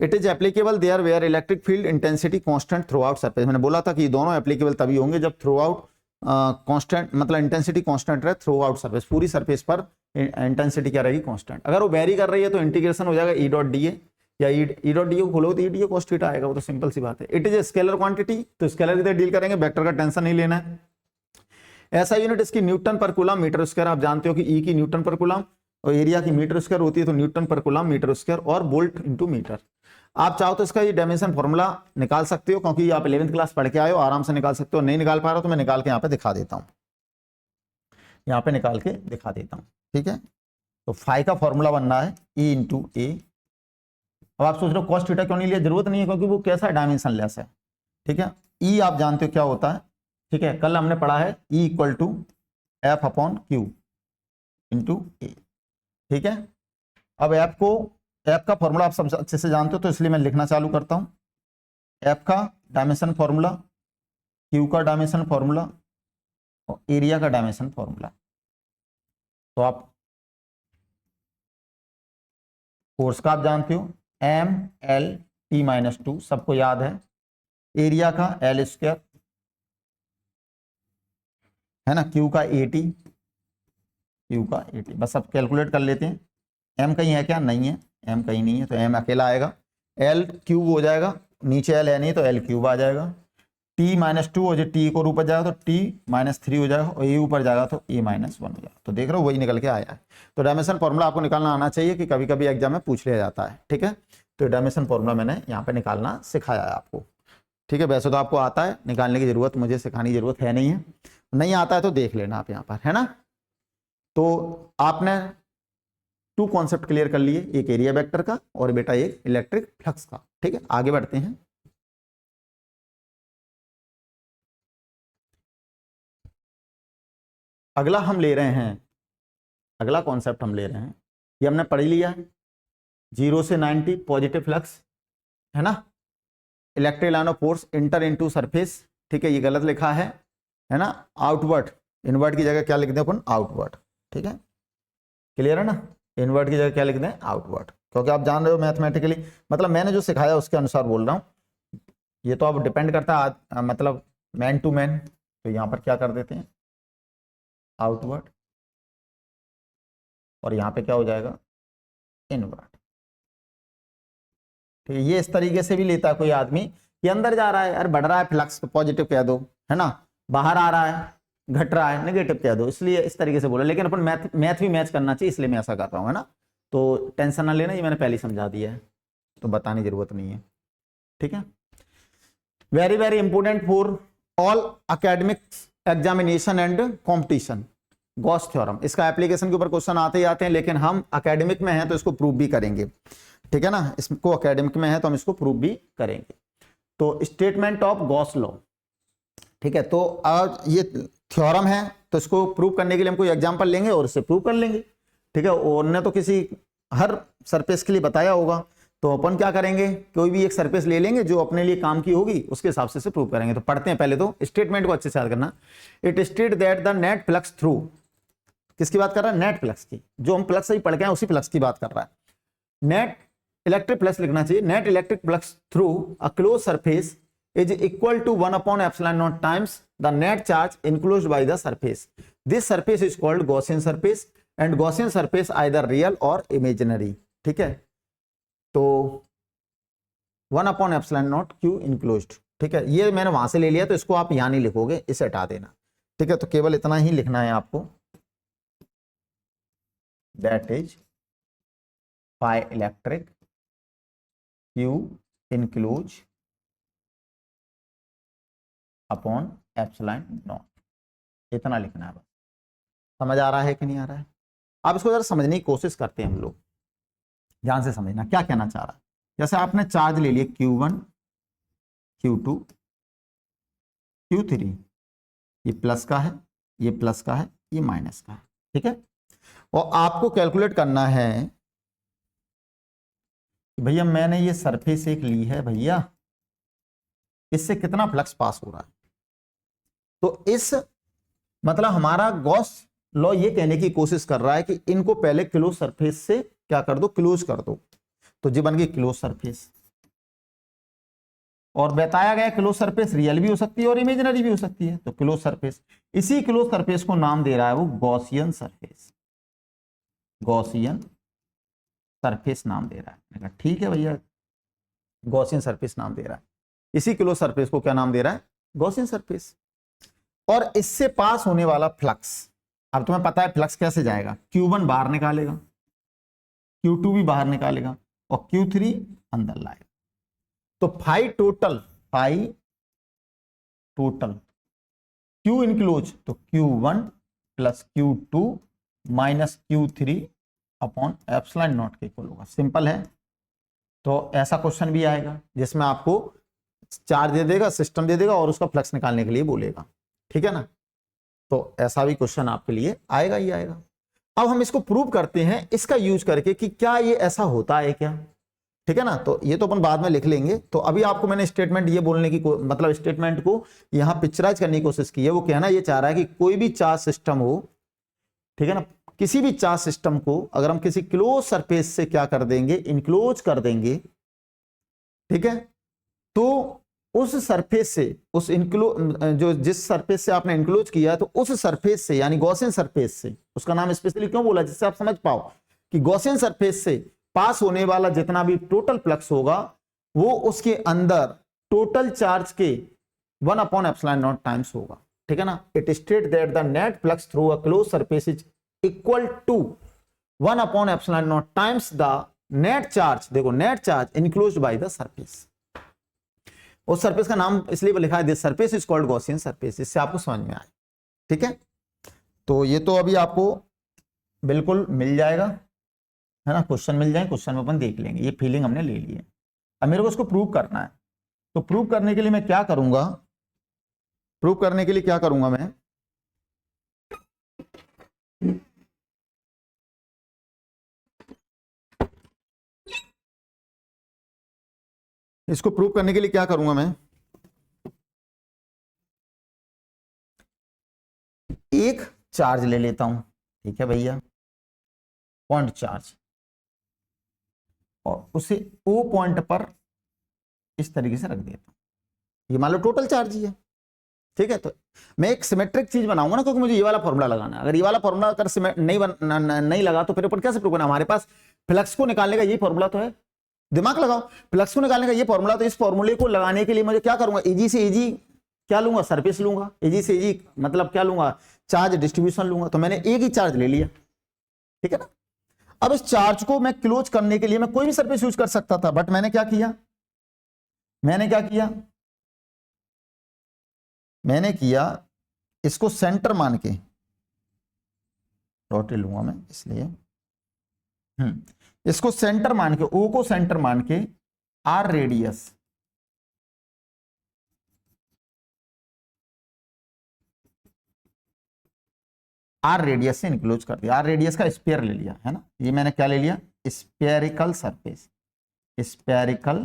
It is applicable there where electric field intensity constant throughout surface। मैंने बोला था कि दोनों applicable तभी होंगे जब through out constant, मतलब intensity constant रहे थ्रू आउट सरफेस, पूरी सरफेस पर इंटेंसिटी क्या रहेगी? कांस्टेंट। अगर वो वेरी कर रही है तो इंटीग्रेशन हो जाएगा ई डॉट डी ए, या ई डॉट डी ए को खोलो तो E D A cos theta आएगा, वो तो सिंपल सी बात है। It is a scalar quantity, तो स्केलर की तरह डील करेंगे, वेक्टर का टेंशन नहीं लेना है। ऐसा यूनिट इसकी न्यूटन पर कूलम मीटर स्क्वायर। आप जानते हो कि ई की न्यूटन पर कूलम और एरिया की मीटर स्क्वायर होती है, तो न्यूटन पर कूलम मीटर स्क्वायर और वोल्ट इंटू मीटर। आप चाहो तो इसका ये डायमेंशन फॉर्मूला निकाल सकते हो, क्योंकि आप 11वीं क्लास पढ़ के आए हो, आराम से निकाल सकते हो। नहीं निकाल पा रहे हो तो मैं निकाल के यहाँ पे दिखा देता हूँ, यहाँ पे निकाल के दिखा देता हूँ, ठीक है। तो फाई का फॉर्मूला बन रहा है ई इंटू ए। अब आप सोच रहे हो कॉस थीटा क्यों नहीं लिया, जरूरत नहीं है, क्योंकि वो कैसा है, डायमेंशन लेस है, ठीक है। ई आप जानते हो क्या होता है, ठीक है, कल हमने पढ़ा है E equal to F upon q into A, ठीक है। अब एफ का फॉर्मूला आप सब अच्छे से जानते हो, तो इसलिए मैं लिखना चालू करता हूं। एफ का डायमेंशन फॉर्मूला, क्यू का डायमेंशन फॉर्मूला और एरिया का डायमेंशन फॉर्मूला। तो आप फोर्स का आप जानते हो एम एल टी माइनस 2, सबको याद है। एरिया का एल स्क्वायर है ना, क्यू का 80, क्यू का 80, बस अब कैलकुलेट कर लेते हैं। एम कहीं है क्या, नहीं है, एम कहीं नहीं है, तो एम अकेला आएगा। एल क्यूब हो जाएगा, नीचे एल है नहीं तो एल क्यूब आ जाएगा। टी माइनस 2 हो जाए, टी को ऊपर जाएगा तो टी माइनस 3 हो जाएगा, और ए ऊपर जाएगा तो ए माइनस 1 हो जाएगा। तो देख रहे हो वही निकल के आया है। तो डायमेंशन फॉर्मूला आपको निकालना आना चाहिए, कि कभी कभी एग्जाम में पूछ लिया जाता है, ठीक है। तो डायमेंशन फॉर्मूला मैंने यहाँ पे निकालना सिखाया है आपको, ठीक है। वैसे तो आपको आता है, निकालने की जरूरत मुझे सिखाने की जरूरत है नहीं है, नहीं आता है तो देख लेना आप यहाँ पर, है ना। तो आपने 2 कॉन्सेप्ट क्लियर कर लिए, एक एरिया वेक्टर का और बेटा एक इलेक्ट्रिक फ्लक्स का, ठीक है। आगे बढ़ते हैं। अगला हम ले रहे हैं, अगला कॉन्सेप्ट हम ले रहे हैं, ये हमने पढ़ लिया है, 0 से 90 पॉजिटिव फ्लक्स, है ना। Electric line of force inter into surface, ठीक है, ये गलत लिखा है ना। आउटवर्ड, इनवर्ट की जगह क्या लिख दें अपन, आउटवर्ड, ठीक है, क्लियर है ना। इनवर्ट की जगह क्या लिख दें, आउटवर्ड, क्योंकि आप जान रहे हो मैथमेटिकली, मतलब मैंने जो सिखाया उसके अनुसार बोल रहा हूँ। ये तो अब डिपेंड करता है मतलब मैन टू मैन। तो यहाँ पर क्या कर देते हैं, आउटवर्ड, और यहाँ पे क्या हो जाएगा, इनवर्ट। ठीक है, ये इस तरीके से भी लेता है कोई आदमी कि अंदर जा रहा है, यार बढ़ रहा है फ्लक्स, पॉजिटिव कह दो, है ना, बाहर आ रहा है, घट रहा है, नेगेटिव कह दो, इसलिए इस तरीके से बोला। लेकिन अपन मैथ भी मैच करना चाहिए, इसलिए मैं ऐसा कर रहा हूँ, है ना। तो टेंशन ना लेना, ये मैंने पहले ही समझा दिया है, तो बताने की जरूरत नहीं है, ठीक है। Very very important for all academics examination and competition, Gauss theorem. इसका एप्लीकेशन के ऊपर क्वेश्चन आते ही आते हैं, लेकिन हम अकेडमिक में हैं तो इसको प्रूव भी करेंगे, ठीक है ना। इसको अकेडमिक में है तो हम इसको प्रूव भी करेंगे। तो स्टेटमेंट ऑफ गॉस लॉ, ठीक है। तो आज ये थ्योरम है, तो इसको प्रूव करने के लिए हम कोई एग्जांपल लेंगे और इससे प्रूव कर लेंगे, ठीक है। और ने तो किसी हर सरफेस के लिए बताया होगा, तो अपन क्या करेंगे, कोई भी एक सरफेस ले लेंगे जो अपने लिए काम की होगी, उसके हिसाब से प्रूव करेंगे। तो पढ़ते हैं पहले, तो स्टेटमेंट को अच्छे से याद करना। It state that the net flux through, किसकी बात कर रहा है, नेट फ्लक्स की, जो हम फ्लक्स से ही पढ़ के आए उसी फ्लक्स की बात कर रहा है। नेट इलेक्ट्रिक फ्लक्स लिखना चाहिए, net electric flux through a close surface is equal to 1 upon epsilon naught times the net charge enclosed by the surface. This surface is called Gaussian surface and Gaussian surface either real or imaginary, ठीक है। तो 1 upon epsilon naught q enclosed, ठीक है, ये मैंने वहां से ले लिया, तो इसको आप यहां नहीं लिखोगे, इसे हटा देना, ठीक है। तो केवल इतना ही लिखना है आपको, that is phi electric q enclosed upon epsilon not, इतना लिखना है बस। समझ आ रहा है कि नहीं आ रहा है। अब इसको जरा समझने की कोशिश करते हैं हम लोग, ध्यान से समझना क्या कहना चाह रहा है। जैसे आपने चार्ज ले लिया Q1 Q2 Q3, ये प्लस का है, ये प्लस का है, ये माइनस का है, ठीक है। और आपको कैलकुलेट करना है कि भैया मैंने ये सरफेस एक ली है भैया, इससे कितना फ्लक्स पास हो रहा है। तो इस मतलब हमारा गॉस लॉ ये कहने की कोशिश कर रहा है कि इनको पहले क्लोज सरफेस से क्या कर दो, क्लोज कर दो। तो जी बन गई क्लोज सरफेस, और बताया गया क्लोज सरफेस रियल भी हो सकती है और इमेजिनरी भी हो सकती है। तो क्लोज सरफेस, इसी क्लोज सरफेस को नाम दे रहा है वो गॉसियन सरफेस, गॉसियन सरफेस नाम दे रहा है। ठीक है भैया, गॉसियन सरफेस नाम दे रहा है, इसी क्लोज सरफेस को क्या नाम दे रहा है, गॉसियन सरफेस। और इससे पास होने वाला फ्लक्स, अब तुम्हें पता है फ्लक्स कैसे जाएगा, Q1 बाहर निकालेगा, Q2 भी बाहर निकालेगा और Q3 अंदर लाएगा। तो फाई टोटल क्यू इनक्लोज, तो Q1 plus Q2 minus Q3 upon epsilon not के इक्वल होगा। सिंपल है। तो ऐसा क्वेश्चन भी आएगा जिसमें आपको चार्ज दे देगा, सिस्टम दे देगा और उसका फ्लक्स निकालने के लिए बोलेगा, ठीक है ना। तो ऐसा भी क्वेश्चन आपके लिए आएगा ही आएगा। अब हम इसको प्रूव करते हैं इसका यूज करके कि क्या ये ऐसा होता है क्या, ठीक है ना। तो ये तो अपन बाद में लिख लेंगे। तो अभी आपको मैंने स्टेटमेंट ये बोलने की मतलब स्टेटमेंट को यहां पिक्चराइज करने की कोशिश की है। वो कहना ये चाह रहा है कि कोई भी चार्ज सिस्टम हो, ठीक है ना, किसी भी चार्ज सिस्टम को अगर हम किसी क्लोज सरफेस से क्या कर देंगे, इनक्लोज कर देंगे, ठीक है, तो उस सरफेस से, उस जो जिस सरफेस से आपने इनक्लोज किया तो उस सरफेस से, यानी गॉसियन सरफेस से, उसका नाम स्पेशली क्यों बोला, जिससे आप समझ पाओ कि गॉसियन सरफेस से पास होने वाला जितना भी टोटल फ्लक्स होगा वो उसके अंदर टोटल चार्ज के 1/ε0 टाइम्स होगा, ठीक है ना। It state that the net flux through a close surface is equal to 1/ε0 times the net charge, देखो net charge enclosed by the surface. उस सरफेस का नाम इसलिए लिखा है this surface is called Gaussian surface, इससे आपको समझ में आए, ठीक है। तो ये तो अभी आपको बिल्कुल मिल जाएगा, है ना, क्वेश्चन मिल जाए, क्वेश्चन में अपन देख लेंगे, ये फीलिंग हमने ले ली है। अब मेरे को इसको प्रूव करना है। तो प्रूव करने के लिए मैं क्या करूंगा, प्रूव करने के लिए क्या करूंगा मैं, इसको प्रूव करने के लिए क्या करूंगा मैं, एक चार्ज ले लेता हूं, ठीक है भैया, पॉइंट चार्ज, और उसे ओ पॉइंट पर इस तरीके से रख देता हूं। ये मान लो टोटल चार्ज ही है, ठीक है। तो मैं एक सिमेट्रिक चीज बनाऊंगा ना, क्योंकि मुझे ये वाला फॉर्मूला लगाना है। अगर ये वाला फॉर्मूला अगर नहीं लगा तो फिर अपन कैसे प्रूव करना, हमारे पास फ्लक्स को निकालने का ये फॉर्मूला तो है, दिमाग लगाओ, फ्लक्स को निकालने का ये फॉर्मूला, तो इस फॉर्मूले को लगाने के लिए मुझे क्या करूंगा, इजी से इजी क्या लूंगा, सरफेस लूंगा, इजी से इजी मतलब क्या लूंगा, चार्ज डिस्ट्रीब्यूशन लूंगा। तो मैंने एक ही चार्ज ले लिया, ठीक है ना। अब इस चार्ज को मैं क्लोज करने के लिए मैं कोई भी सरफेस यूज कर सकता था, बट मैंने क्या किया, मैंने किया इसको सेंटर मान के, डॉट लूंगा मैं इसलिए, इसको सेंटर मान के, ओ को सेंटर मान के आर रेडियस, आर रेडियस से इनक्लोज कर दिया, आर रेडियस का स्पेयर ले लिया, है ना। ये मैंने क्या ले लिया, स्पेरिकल सरफेस, स्पेरिकल,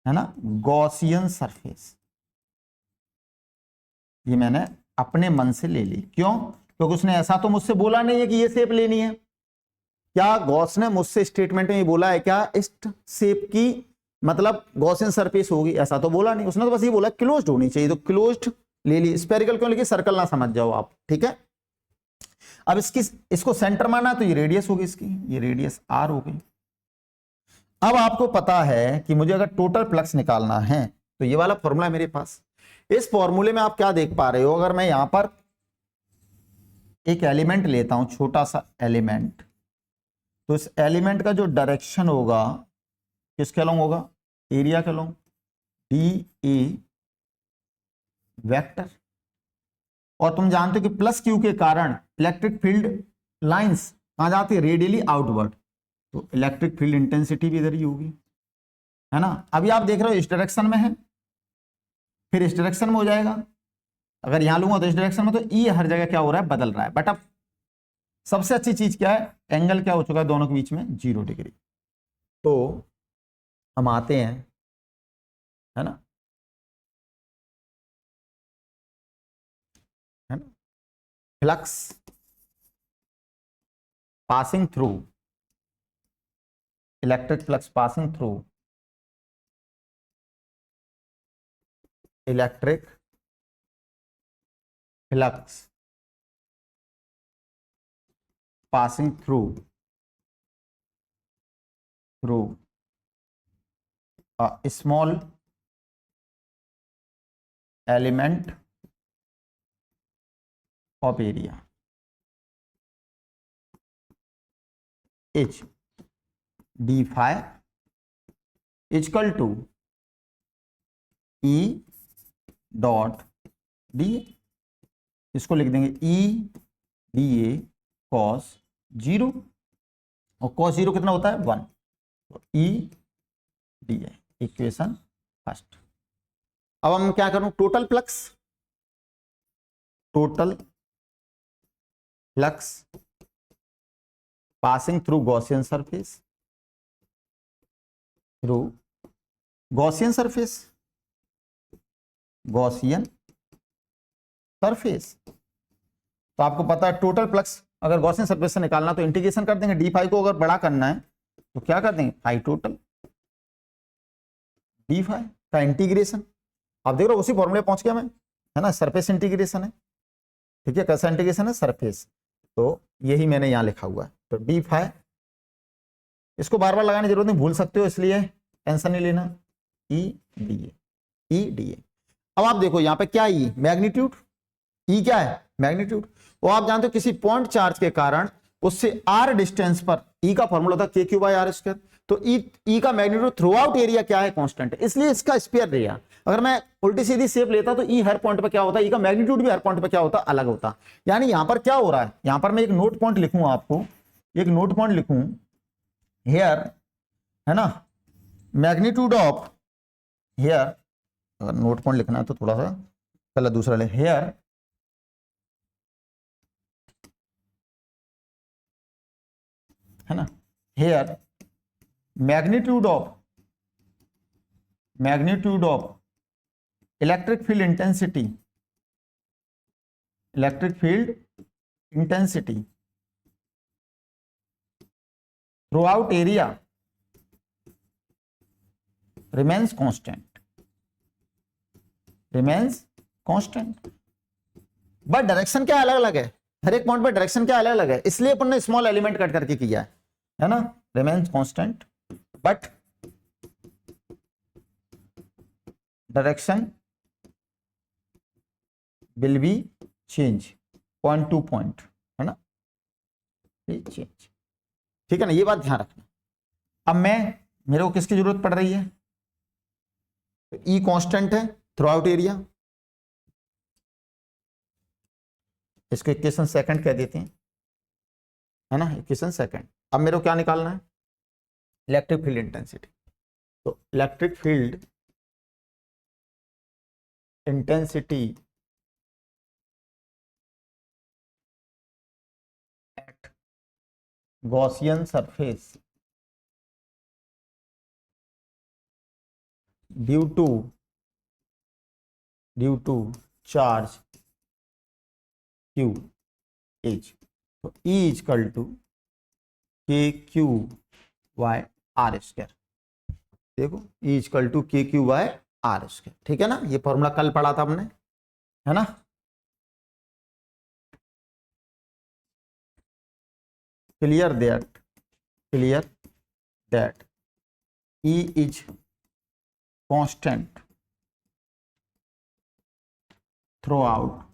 है ना, गॉसियन सरफेस, ये मैंने अपने मन से ले ली। क्यों, क्योंकि उसने ऐसा तो मुझसे बोला नहीं है कि ये शेप लेनी है। क्या गॉस ने मुझसे स्टेटमेंट में ये बोला है क्या इस शेप की मतलब गॉसियन सरफेस होगी, ऐसा तो बोला नहीं। उसने तो बस ये बोला क्लोज्ड होनी चाहिए, तो क्लोज्ड ले ली। स्पेरिकल क्यों लिखी, सर्कल ना समझ जाओ आप, ठीक है। अब इसको सेंटर माना तो ये रेडियस होगी इसकी, ये रेडियस आर हो गई। अब आपको पता है कि मुझे अगर टोटल फ्लक्स निकालना है तो ये वाला फॉर्मूला है मेरे पास। इस फॉर्मूले में आप क्या देख पा रहे हो, अगर मैं यहां पर एक एलिमेंट लेता हूं, छोटा सा एलिमेंट, तो इस एलिमेंट का जो डायरेक्शन होगा किसके अलोंग होगा, एरिया के अलोंग, डी ए वेक्टर। और तुम जानते हो कि प्लस क्यू के कारण इलेक्ट्रिक फील्ड लाइंस कहां जाती है, रेडियली आउटवर्ड, तो इलेक्ट्रिक फील्ड इंटेंसिटी भी इधर ही होगी, है ना। अभी आप देख रहे हो इस डायरेक्शन में है, फिर इस डायरेक्शन में हो जाएगा, अगर यहां लूंगा तो इस डायरेक्शन में, तो ई हर जगह क्या हो रहा है, बदल रहा है। बट अब सबसे अच्छी चीज क्या है, एंगल क्या हो चुका है दोनों के बीच में, 0 डिग्री। तो हम आते हैं, है ना, flux passing through, electric flux passing through electric flux passing through a small element of area h d phi is equal to E dot D A, इसको लिख देंगे ई डी ए कॉस 0, और कॉस 0 कितना होता है 1, तो E D A equation first. अब हम क्या करूं, total flux passing through Gaussian surface, तो आपको पता है टोटल फ्लक्स अगर गॉसियन सरफेस से निकालना तो इंटीग्रेशन कर देंगे, डी फाई को अगर बड़ा करना है तो क्या कर देंगे, फाई टोटल डी फाई का इंटीग्रेशन। आप देख रहे हो उसी फॉर्मूले पहुंच गया मैं, है ना, सरफेस इंटीग्रेशन है, ठीक है, कैसा इंटीग्रेशन है, सरफेस, तो यही मैंने यहां लिखा हुआ है, तो डी फाई, इसको बार बार लगाने की जरूरत नहीं, भूल सकते हो इसलिए टेंशन नहीं लेना, ई डी ए। अब आप देखो यहाँ पे क्या ई मैग्नीट्यूड, ई क्या है मैग्नीट्यूड, वो आप जानते हो किसी पॉइंट चार्ज के कारण उससे आर डिस्टेंस पर ई का फॉर्मूला होता है के क्यू बाई आर स्क्वायर, तो ई का मैग्नीट्यूड थ्रू आउट एरिया क्या है, कांस्टेंट है, इसलिए इसका स्क्वायर एरिया, अगर मैं उल्टी सीधी शेप लेता तो ई हर पॉइंट पे क्या होता है, ई का मैग्नीट्यूड भी हर पॉइंट पे क्या होता, अलग होता। यानी यहां पर क्या हो रहा है, यहां पर मैं एक नोट पॉइंट लिखूं, आपको एक नोट पॉइंट लिखूं हियर, है ना, मैग्नीट्यूड ऑफ हियर, अगर नोट पॉइंट लिखना है तो थोड़ा सा पहले दूसरा ले, हियर है ना, here magnitude of electric field intensity through out area remains constant, but direction क्या अलग अलग है, हर एक पॉइंट पर डायरेक्शन क्या अलग अलग है, इसलिए अपन ने स्मॉल एलिमेंट कट करके किया है ना, remains constant but direction will be change point two point, है ना, चेंज, ठीक है ना, ये बात ध्यान रखना। अब मेरे को किसकी जरूरत पड़ रही है, तो ई कांस्टेंट है थ्रू आउट एरिया, इसको इक्वेशन सेकंड कह देते हैं, है ना, इक्वेशन सेकंड। अब मेरे को क्या निकालना है, इलेक्ट्रिक फील्ड इंटेंसिटी, तो electric field intensity at Gaussian surface due to charge Q H, तो E equal to K Q by R square, देखो E equal to K Q by R square, ठीक है ना, ये फॉर्मूला कल पढ़ा था हमने, है ना। Clear that E is constant through out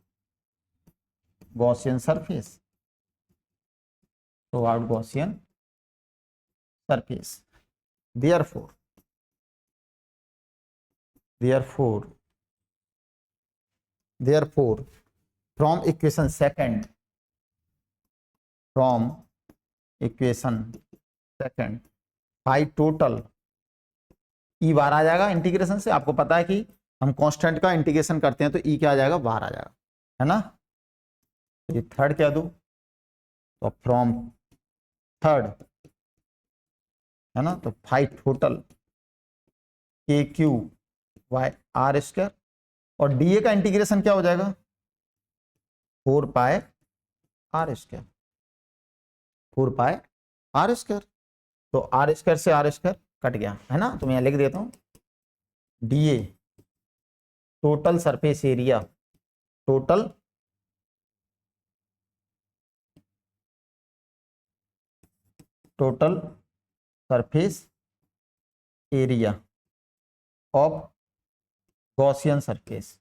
Gaussian surface, throughout Gaussian surface. Therefore, from equation second, phi total ई बार आ जाएगा इंटीग्रेशन से, आपको पता है कि हम कांस्टेंट का इंटीग्रेशन करते हैं तो ई क्या आ जाएगा, बाहर आ जाएगा, है ना। ये थर्ड क्या दो, तो फ्रॉम थर्ड, है ना, तो फाइव टोटल के क्यू वाई आर स्क्वायर, और डीए का इंटीग्रेशन क्या हो जाएगा, 4 पाई आर स्क्वायर, तो आर स्क्वायर से आर स्क्वायर कट गया, है ना, तो मैं यहां लिख देता हूं DA total surface area, total surface area of Gaussian surface.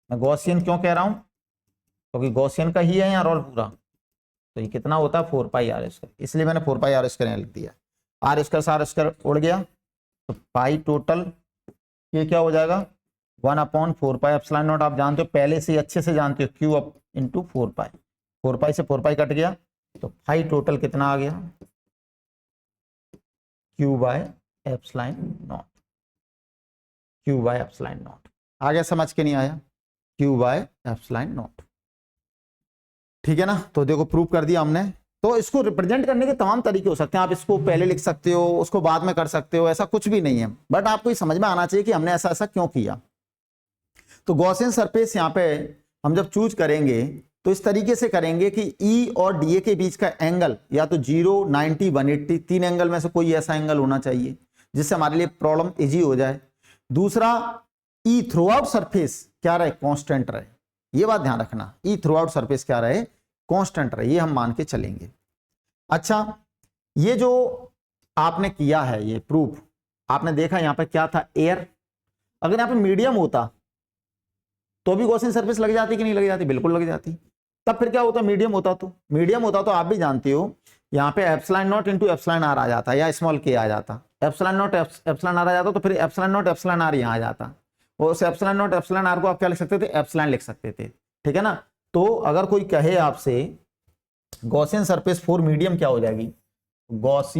मैं गॉसियन क्यों कह रहा हूं, क्योंकि गॉसियन का ही है यहाँ रोल पूरा, तो ये कितना होता है 4 पाई आर स्क्वायर, इसलिए मैंने 4 पाई आर स्क्वायर लिख दिया, आर स्क्वायर से आर स्क्वायर उड़ गया, तो पाई टोटल ये क्या हो जाएगा 1/4πε0 आप जानते हो, पहले से अच्छे से जानते हो, क्यू अप इंटू 4π, 4π से 4π कट गया तो फाई टोटल कितना आ गया, Q/ε0, Q/ε0। आ गया समझ के नहीं आया, Q/ε0, ठीक है ना। तो देखो प्रूव कर दिया हमने। तो इसको रिप्रेजेंट करने के तमाम तरीके हो सकते हैं, आप इसको पहले लिख सकते हो, उसको बाद में कर सकते हो, ऐसा कुछ भी नहीं है, बट आपको ये समझ में आना चाहिए कि हमने ऐसा ऐसा क्यों किया। तो गॉसियन सरफेस यहाँ पे हम जब चूज करेंगे तो इस तरीके से करेंगे कि E और DA के बीच का एंगल या तो 0, 90, 180, तीन एंगल में से कोई ऐसा एंगल होना चाहिए जिससे हमारे लिए प्रॉब्लम इजी हो जाए। दूसरा, E थ्रू आउट सरफेस क्या रहे, कांस्टेंट रहे, ये बात ध्यान रखना, E थ्रू आउट सरफेस क्या रहे, कांस्टेंट रहे, ये हम मान के चलेंगे। अच्छा, ये जो आपने किया है ये प्रूफ, आपने देखा यहां पे क्या था, एयर, अगर यहां पे मीडियम होता तो भी गॉसियन सरफेस लग जाती कि नहीं लग जाती, बिल्कुल लग जाती। तब फिर क्या होता, मीडियम होता तो आप भी जानते हो यहाँ पे ε0 इंटू εr आ जाता या स्मॉल k आ जाता, ε0 εr आ जाता तो फिर ε0 εr यहाँ आ जाता, और उस ε0 εr को आप क्या लिख सकते थे, एप्सिलॉन लिख सकते थे, ठीक है ना। तो अगर कोई कहे आपसे गॉसियन सरफेस फॉर मीडियम क्या हो जाएगी, गॉस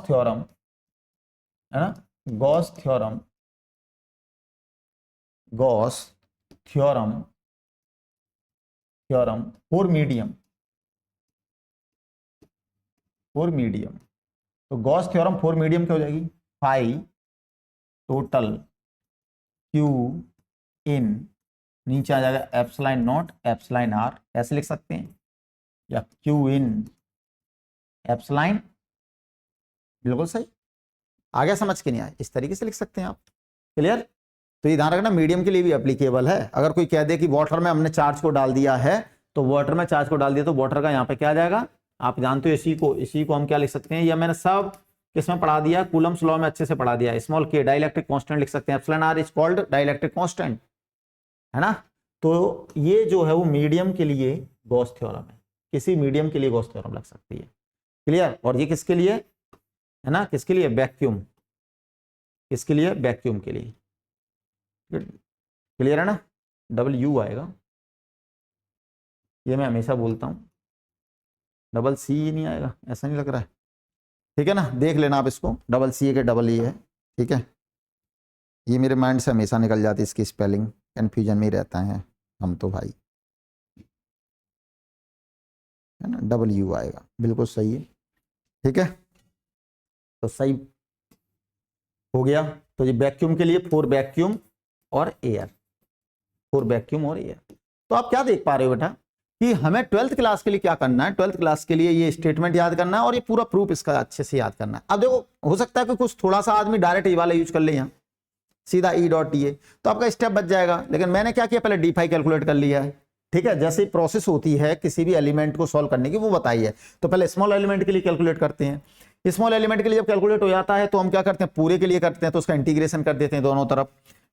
थ्योरम, है ना, गॉस थ्योरम फॉर मीडियम, तो गॉस थ्योरम फॉर मीडियम क्या हो जाएगी, फाई टोटल क्यू इन, नीचे आ जाएगा ε0 εr, ऐसे लिख सकते हैं, या क्यू इन एप्सिलॉन, बिल्कुल सही। आ गया समझ के नहीं आया, इस तरीके से लिख सकते हैं आप, क्लियर। तो ये ध्यान रखना मीडियम के लिए भी एप्लीकेबल है। अगर कोई कह दे कि वाटर में हमने चार्ज को डाल दिया है, तो वाटर में चार्ज को डाल दिया तो वाटर का यहाँ पे क्या आ जाएगा, आप जानते हो, इसी को हम क्या लिख सकते हैं, या मैंने सब किसमें पढ़ा दिया, कूलम्स लॉ में अच्छे से पढ़ा दिया, स्मॉल k डाइलेक्ट्रिक कांस्टेंट लिख सकते हैं, epsilon r is called dielectric constant, है ना। तो ये जो है वो मीडियम के लिए गॉस थ्योरम है, किसी मीडियम के लिए गॉस थ्योरम लग सकती है, क्लियर। और ये किसके लिए है ना, किसके लिए, वैक्यूम, किसके लिए, वैक्यूम के लिए, क्लियर है ना, W आएगा, ये मैं हमेशा बोलता हूं, C नहीं आएगा, ऐसा नहीं लग रहा है, ठीक है ना, देख लेना आप इसको, C के E है, ठीक है। ये मेरे माइंड से हमेशा निकल जाती है, इसकी स्पेलिंग कंफ्यूजन में ही रहता है हम तो भाई, है ना, W आएगा, बिल्कुल सही है, ठीक है। तो सही हो गया। तो ये वैक्यूम के लिए फॉर वैक्यूम और एयर, फॉर वैक्यूम और एयर। तो आप क्या देख पा रहे हो बेटा कि हमें 12th क्लास के लिए क्या करना है, 12th क्लास के लिए ये स्टेटमेंट याद करना है और ये पूरा प्रूफ इसका अच्छे से याद करना है। अब देखो, हो सकता है कि कुछ थोड़ा सा आदमी डायरेक्ट ई वाला यूज कर ले, यहाँ सीधा E.TA, तो आपका स्टेप बच जाएगा। लेकिन मैंने क्या किया, पहले d5 कैलकुलेट कर लिया है, ठीक है। जैसे प्रोसेस होती है किसी भी एलिमेंट को सॉल्व करने की, वो बताई है। तो पहले स्मॉल एलिमेंट के लिए कैलकुलेट करते हैं, स्मॉल एलिमेंट के लिए जब कैलकुलेट हो जाता है तो हम क्या करते हैं, पूरे के लिए करते हैं, तो उसका इंटीग्रेशन कर देते हैं दोनों तरफ,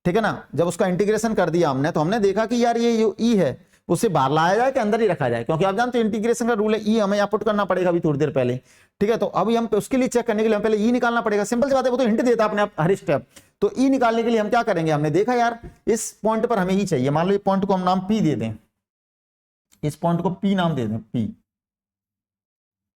ठीक है ना। जब उसका इंटीग्रेशन कर दिया हमने, तो हमने देखा कि यार ये ई है, उसे बाहर लाया जाए कि अंदर ही रखा जाए, क्योंकि आप जानते हैं इंटीग्रेशन का रूल है, ई हमें यहाँ पुट करना पड़ेगा अभी थोड़ी देर पहले, ठीक है। तो अभी हम उसके लिए चेक करने के लिए हम पहले ई निकालना पड़ेगा, सिंपल सी बात है, वो तो हिंट देता अपने आप हर स्टेप। तो ई निकालने के लिए हम क्या करेंगे, हमने देखा यार इस पॉइंट पर हमें ई चाहिए, मान लो ये पॉइंट को हम नाम पी दे दें, इस पॉइंट को पी नाम दे दें, पी।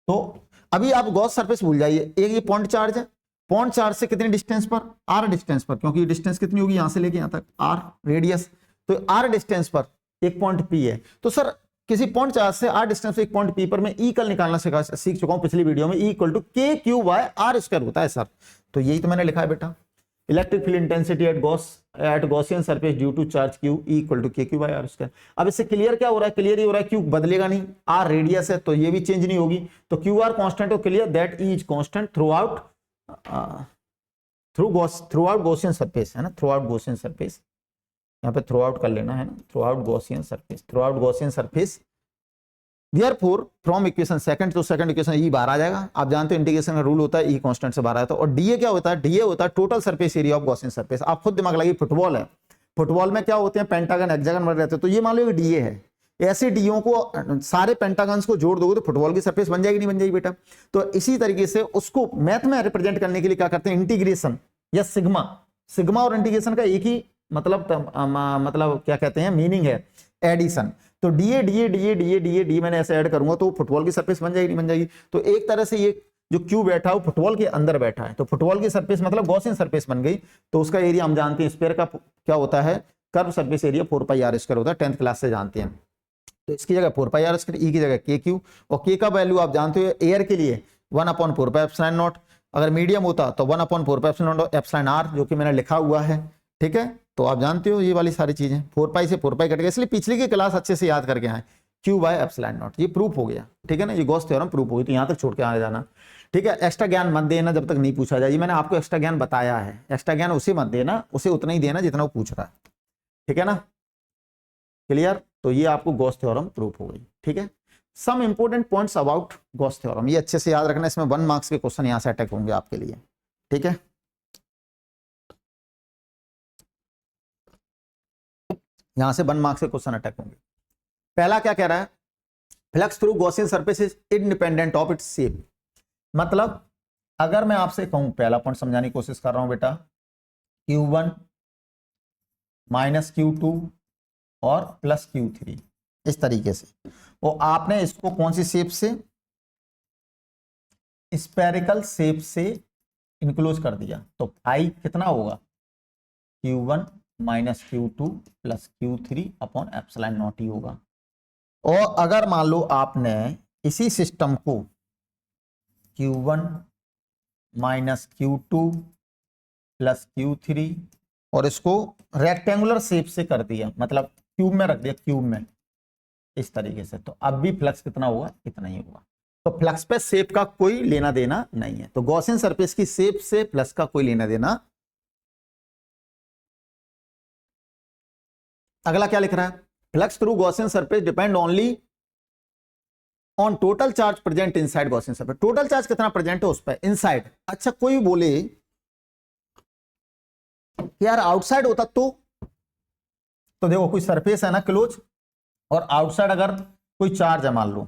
तो अभी आप गॉस सरफेस भूल जाइए, एक ये पॉइंट चार्ज है, पॉइंट चार्ज से कितने डिस्टेंस पर, आर डिस्टेंस पर, क्योंकि डिस्टेंस कितनी होगी यहां से लेके यहां तक, आर रेडियस, तो आर डिस्टेंस पर एक पॉइंट पी है। तो सर किसी पॉइंट चार्ज से आर डिस्टेंस से एक पॉइंट पी पर मैं ई कल निकालना सीख चुका हूं पिछली वीडियो में, ई इक्वल टू k/r² होता है सर। तो यही तो मैंने लिखा है बेटा, electric field intensity at Gaussian surface due to charge q equal to k/r²। अब इससे क्लियर क्या हो रहा है, क्लियर ही हो रहा है, q बदलेगा नहीं, r रेडियस है तो ये भी चेंज नहीं होगी, तो qr कांस्टेंट हो, clear that E is constant through out Gaussian surface, है ना, थ्रू आउट गॉसियन सरफेस, यहाँ पे थ्रू आउट कर लेना है ना, through out Gaussian surface. Therefore, from equation second, तो सेकंड इक्वेशन ई बाहर आ जाएगा, आप जानते हो इंटीग्रेशन का रूल होता है ई कांस्टेंट से बाहर आता है। और डीए क्या होता है, डीए होता है total surface area of Gaussian surface. आप खुद दिमाग लगाइए, फुटबॉल है, फुटबॉल में क्या होते हैं, पेंटागन हेक्सागन बने रहते हैं, तो ये मान लो डीए है, ऐसे डीओ को सारे पेंटागन्स को जोड़ दोगे तो फुटबॉल की सरफेस बन जाएगी, नहीं बन जाएगी बेटा। तो इसी तरीके से उसको मैथ में रिप्रेजेंट करने के लिए क्या करते हैं, इंटीग्रेशन या सिग्मा, सिग्मा और इंटीग्रेशन का एक ही मतलब क्या कहते हैं मीनिंग है, एडिशन। तो DA DA DA DA DA D मैंने ऐसे ऐड करूंगा तो फुटबॉल की सरफेस बन जाएगी, नहीं बन जाएगी? तो एक तरह से ये जो क्यू बैठा है फुटबॉल के अंदर बैठा है, तो फुटबॉल की सरफेस मतलब गॉसियन सरफेस बन गई। तो उसका एरिया हम जानते हैं स्फीयर का क्या होता है, curve surface area 4 pi are square होता है, 10th क्लास से जानते हैं। तो इसकी जगह 4 पाई आर स्क्वायर, ई की जगह के क्यू, और के का वैल्यू आप जानते हो एयर के लिए 1/4 पाई एप्सिलॉन नॉट, अगर मीडियम होता तो 1/4 पाई एप्सिलॉन आर, जो कि मैंने लिखा हुआ है। ठीक है, तो आप जानते हो ये वाली सारी चीजें, 4 पाई से 4 पाई कट गया, इसलिए पिछली की क्लास अच्छे से याद करके आए, क्यू बाय एप्सिलॉन नॉट, ये प्रूफ हो गया। ठीक है ना, ये गॉस थ्योरम प्रूफ हो गई, तो यहां तक छोड़ के आ जाना। ठीक है, एक्स्ट्रा ज्ञान मत देना जब तक नहीं पूछा जाए, मैंने आपको एक्स्ट्रा ज्ञान बताया है, एक्स्ट्रा ज्ञान उसे मत देना, उसे उतना ही देना जितना वो पूछ रहा है। ठीक है ना, क्लियर? तो ये आपको गॉस थ्योरम प्रूफ हो गई। ठीक है, some important points about Gauss theorem, ये अच्छे से याद रखना, इसमें 1 मार्क्स के क्वेश्चन यहां से अटैक होंगे आपके लिए। ठीक है, यहां से 1 मार्क्स के क्वेश्चन अटैक होंगे। पहला क्या कह रहा है, flux through Gaussian surface is independent of its shape. मतलब अगर मैं आपसे कहूं, पहला पॉइंट समझाने की कोशिश कर रहा हूं बेटा, Q1 माइनस Q2 और प्लस Q3, इस तरीके से, और आपने इसको कौन सी शेप से, स्फेरिकल शेप से इनक्लोज कर दिया, तो आई कितना होगा, Q1 minus Q2 plus Q3 upon epsilon not ही होगा। और अगर मान लो आपने इसी सिस्टम को Q1 minus Q2 plus Q3 और इसको रेक्टेंगुलर शेप से कर दिया, मतलब क्यूब में रख दिया, क्यूब में इस तरीके से, तो अब भी फ्लक्स कितना होगा, इतना ही होगा। तो फ्लक्स पे शेप का कोई लेना देना नहीं है, तो गॉसियन सरफेस की शेप से फ्लक्स का कोई लेना देना। अगला क्या लिख रहा है, flux through Gaussian surface depend only on total charge present inside Gaussian surface. Total charge कितना प्रेजेंट है उस पर, इनसाइड। अच्छा, कोई बोले यार आउटसाइड होता तो देखो कोई सरफेस है ना क्लोज, और आउटसाइड अगर कोई चार्ज है मान लो,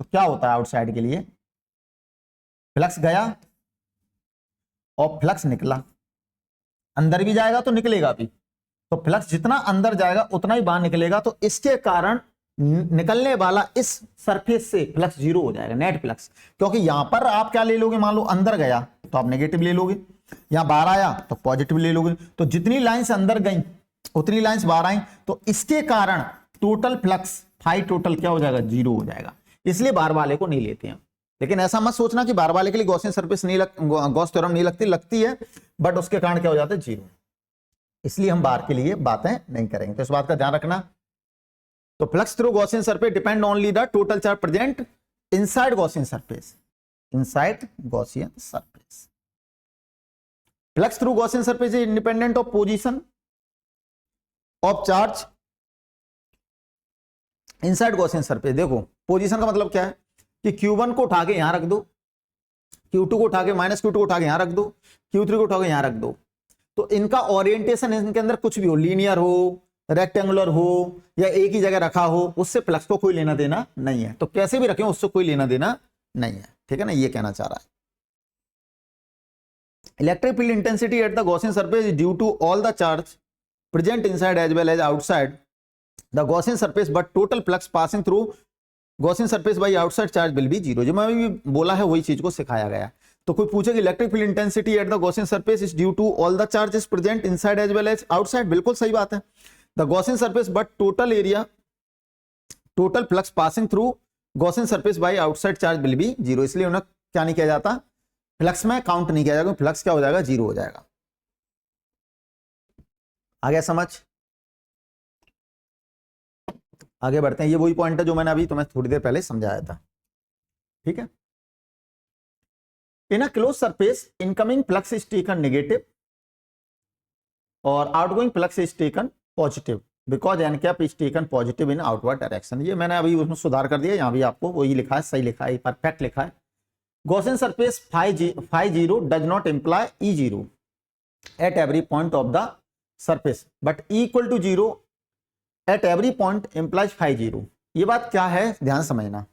तो क्या होता है आउटसाइड के लिए, फ्लक्स गया और फ्लक्स निकला, अंदर भी जाएगा तो निकलेगा भी, तो फ्लक्स जितना अंदर जाएगा उतना ही बाहर निकलेगा, तो इसके कारण निकलने वाला इस सरफेस से फ्लक्स जीरो हो जाएगा, नेट फ्लक्स। क्योंकि यहां पर आप क्या ले लोगे, मान लो अंदर गया तो आप नेगेटिव ले लोगे, यहां बाहर आया तो पॉजिटिव ले लोगे, तो जितनी लाइंस अंदर गई उतनी लाइंस बाहर आई, तो इसके कारण टोटल फ्लक्स फाई टोटल क्या हो जाएगा, जीरो हो जाएगा। इसलिए बाहर वाले को नहीं लेते हैं। लेकिन ऐसा मत सोचना कि बाहर वाले के लिए गॉसियन सरफेस नहीं गॉस थ्योरम नहीं लगती है, बट उसके कारण क्या हो जाता है, जीरो। इसलिए हम बाहर के लिए बातें नहीं करेंगे, तो इस बात का ध्यान रखना। तो flux through Gaussian surface depend only the total charge present inside Gaussian surface, inside Gaussian surface. Flux through Gaussian surface is independent of position of charge inside Gaussian surface. देखो पोजीशन का मतलब क्या है कि Q1 को उठा के यहां रख दो, Q2 को उठा के माइनस Q2 को उठा के यहां रख दो, Q3 को उठा के यहां रख दो, तो इनका ओरिएंटेशन इनके अंदर कुछ भी हो, लीनियर हो, रेक्टेंगुलर हो, या एक ही जगह रखा हो, उससे फ्लक्स को कोई लेना देना नहीं है। तो कैसे भी रखें उससे कोई लेना देना नहीं है। ठीक है ना, ये कहना चाह रहा है। Electric field intensity at the Gaussian surface is due to all the charge present inside as well as outside the Gaussian surface, but total flux passing through Gaussian surface by outside charge will be zero. जो मैं अभी बोला है वही चीज को सिखाया गया। तो कोई पूछेगा electric field intensity at the Gaussian surface is due to all the charges present inside as well as outside, बिल्कुल सही बात है। The Gaussian surface but total area total flux passing through Gaussian surface by outside charge will be zero. इसलिए उन्हें क्या नहीं किया जाता, फ्लक्स में काउंट नहीं किया जाएगा, फ्लक्स क्या हो जाएगा, जीरो हो जाएगा। आ गया समझ? आगे बढ़ते हैं। ये वही पॉइंट है जो मैंने अभी तुम्हें थोड़ी देर पहले समझाया था। ठीक है, in a close surface incoming flux is taken negative और outgoing flux is taken positive because n cap is taken positive in outward direction. ये मैंने अभी उसमें सुधार कर दिया, यहां भी आपको वही लिखा है, सही लिखा है, परफेक्ट लिखा है। Gaussian surface phi zero does not imply E zero at every point of the surface but E equal to zero at every point implies phi zero. ये बात क्या है, ध्यान समझना।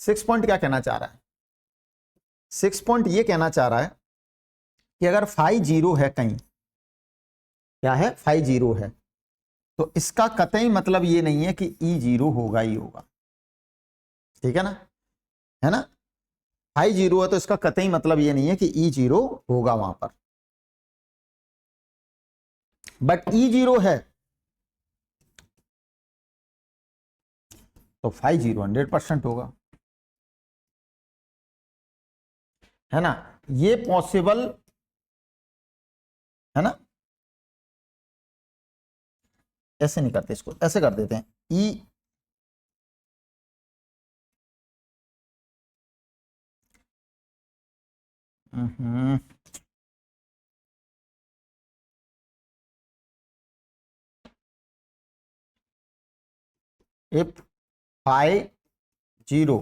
6 पॉइंट क्या कहना चाह रहा है, 6 पॉइंट ये कहना चाह रहा है कि अगर फाई जीरो है कहीं क्या है, फाई जीरो है। तो इसका कतई मतलब ये नहीं है कि ई जीरो होगा ही होगा, ठीक है ना, है ना। फाई जीरो है तो इसका कतई मतलब ये नहीं है कि ई जीरो होगा वहां पर, बट ई जीरो है तो फाई जीरो 100% होगा, है ना। ये पॉसिबल है ना। ऐसे नहीं करते इसको, ऐसे कर देते हैं E if phi zero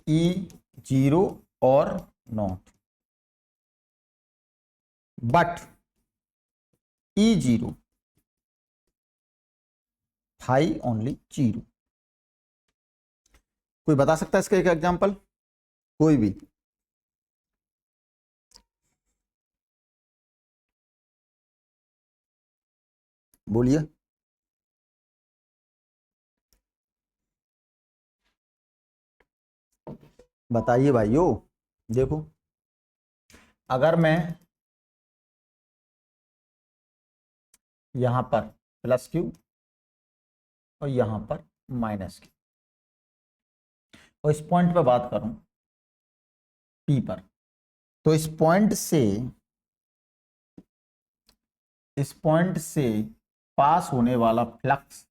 E zero और not, but E zero phi only zero. कोई बता सकता है इसका एक एग्जांपल, कोई भी। बोलिए, बताइए भाइयों। देखो, अगर मैं यहां पर प्लस क्यू और यहां पर माइनस क्यू और इस पॉइंट पे बात करूं पी पर, तो इस पॉइंट से पास होने वाला फ्लक्स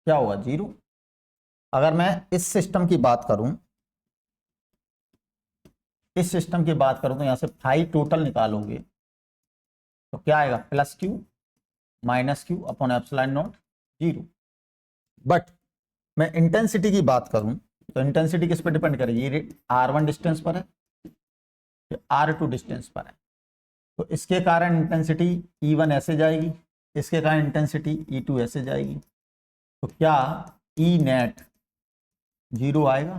क्या होगा, जीरो। अगर मैं इस सिस्टम की बात करूं, तो यहां से फाई टोटल निकालोगे तो क्या आएगा, plus Q minus Q upon epsilon not zero. But मैं इंटेंसिटी की बात करूं तो इंटेंसिटी किस पर डिपेंड करेगी, ये R1 डिस्टेंस पर है, R2 डिस्टेंस पर है। तो इसके कारण इंटेंसिटी E1 ऐसे जाएगी, इसके कारण इंटेंसिटी E2 ऐसे जाएगी। तो क्या ई नेट जीरो आएगा,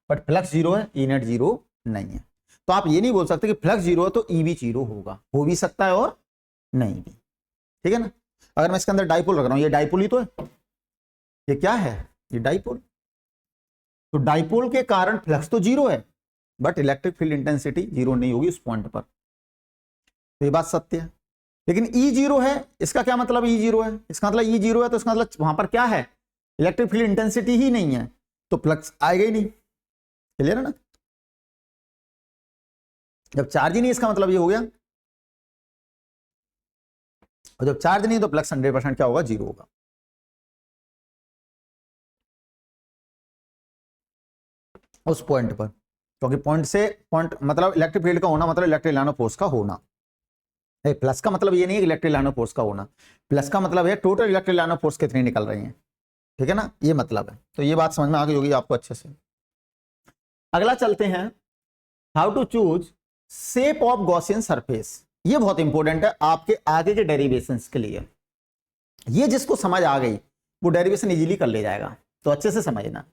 बट फ्लक्स जीरो है, ई नेट जीरो नहीं है। तो आप ये नहीं बोल सकते कि फ्लक्स जीरो है तो ई भी जीरो होगा, हो भी सकता है और नहीं भी, ठीक है ना। अगर मैं इसके अंदर डाइपोल रख रहा हूं, ये डाइपोल ही तो है, ये क्या है, ये डाइपोल। तो डाइपोल के कारण फ्लक्स तो जीरो है, but electric field intensity zero नहीं होगी उस पॉइंट पर। तो ये बात सत्य है। लेकिन ई जीरो है, इसका क्या मतलब, ई जीरो है, इसका मतलब ई जीरो है तो इसका मतलब वहां पर क्या है, इलेक्ट्रिक फील्ड इंटेंसिटी ही नहीं है, तो फ्लक्स आएगा ही नहीं। क्लियर है ना। जब चार्ज ही नहीं, इसका मतलब ये हो गया, और जब चार्ज नहीं तो फ्लक्स 100% क्या होगा, जीरो होगा। उस पॉइंट पर, क्योंकि पॉइंट से पॉइंट मतलब इलेक्ट्रिक फील्ड का होना मतलब इलेक्ट्रिक लाइन ऑफ फोर्स का होना। प्लस का मतलब ये नहीं है कि इलेक्ट्रिक लाइन ऑफ फोर्स का होना, प्लस का मतलब है total electric line of force कितनी निकल रही है, ठीक है ना, ये मतलब है। तो ये बात समझ में आ गई होगी आपको अच्छे से। अगला चलते हैं, how to choose shape of Gaussian surface. ये बहुत इंपॉर्टेंट है आपके आगे के डेरिवेशंस के लिए। ये जिसको समझ आ गई वो डेरिवेशन इजीली कर ले जाएगा, तो अच्छे से समझना।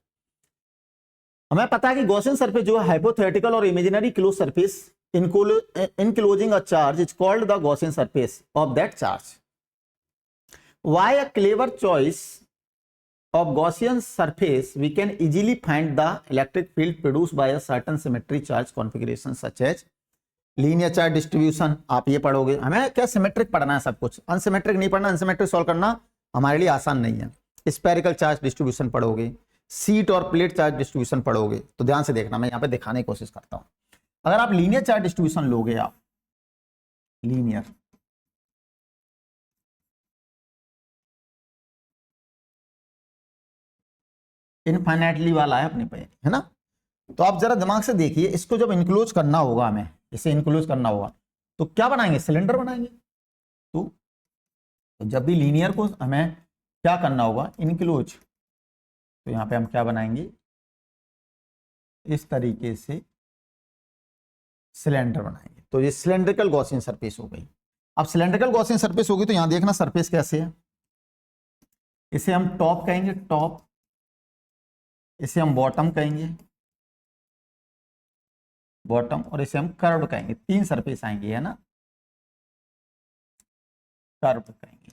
हमें पता है कि गॉसियन सरफेस जो है हाइपोथेटिकल और imaginary close surface enclosing a charge is called the Gaussian surface of that charge. Why a clever choice of Gaussian surface, we can easily find the electric field produced by a certain symmetry charge configuration such as linear charge distribution। आप ये पढ़ोगे, हमें क्या symmetric पढ़ना है सब कुछ, unsymmetric नहीं पढ़ना। अनसिमेट्रिक सॉल्व करना हमारे लिए आसान नहीं है। स्पेरिकल चार्ज डिस्ट्रीब्यूशन पढ़ोगे, सीट और प्लेट चार्ज डिस्ट्रीब्यूशन पढ़ोगे। तो ध्यान से देखना, मैं यहाँ पे दिखाने की कोशिश करता हूँ। अगर आप लीनियर चार्ज डिस्ट्रीब्यूशन लोगे, आप लीनियर इनफाइनाइटली वाला है अपने पे, है ना। तो आप जरा दिमाग से देखिए, इसको जब इंक्लोज करना होगा, हमें इसे इंक्लोज करना होगा तो क्या बनाएंगे, सिलेंडर बनाएंगे। तो जब भी लीनियर को हमें क्या करना होगा, इंक्लोज, तो यहां पे हम क्या बनाएंगे, इस तरीके से सिलेंडर बनाएंगे। तो ये सिलेंड्रिकल गॉसियन सरफेस हो गई। अब सिलेंड्रिकल गॉसियन सरफेस होगी तो यहां देखना सरफेस कैसे है, इसे हम टॉप कहेंगे, टॉप, इसे हम बॉटम कहेंगे, बॉटम, और इसे हम कर्व कहेंगे। 3 सरफेस आएंगी, है ना, कर्व कहेंगे।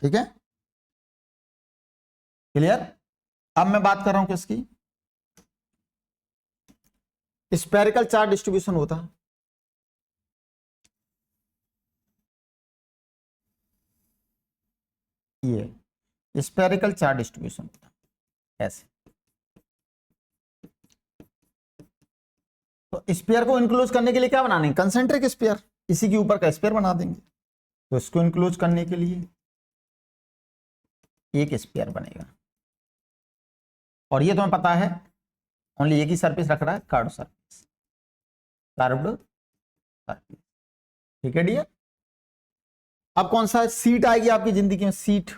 ठीक है, क्लियर। अब मैं बात कर रहा हूं किसकी, स्फेरिकल चार्ज डिस्ट्रीब्यूशन होता है। ये स्फेरिकल चार्ज डिस्ट्रीब्यूशन होता है ऐसे। तो स्फीयर को इंक्लोज करने के लिए क्या बनाने, कंसेंट्रिक स्फीयर, इसी के ऊपर का स्फीयर बना देंगे। तो इसको इंक्लोज करने के लिए एक स्फीयर बनेगा, और ये तुम्हें पता है ओनली एक ही सरफेस रख रहा है, कर्व्ड सरफेस, कर्व्ड सरफेस। ठीक है डियर। अब कौन सा सीट आएगी आपकी जिंदगी में, सीट,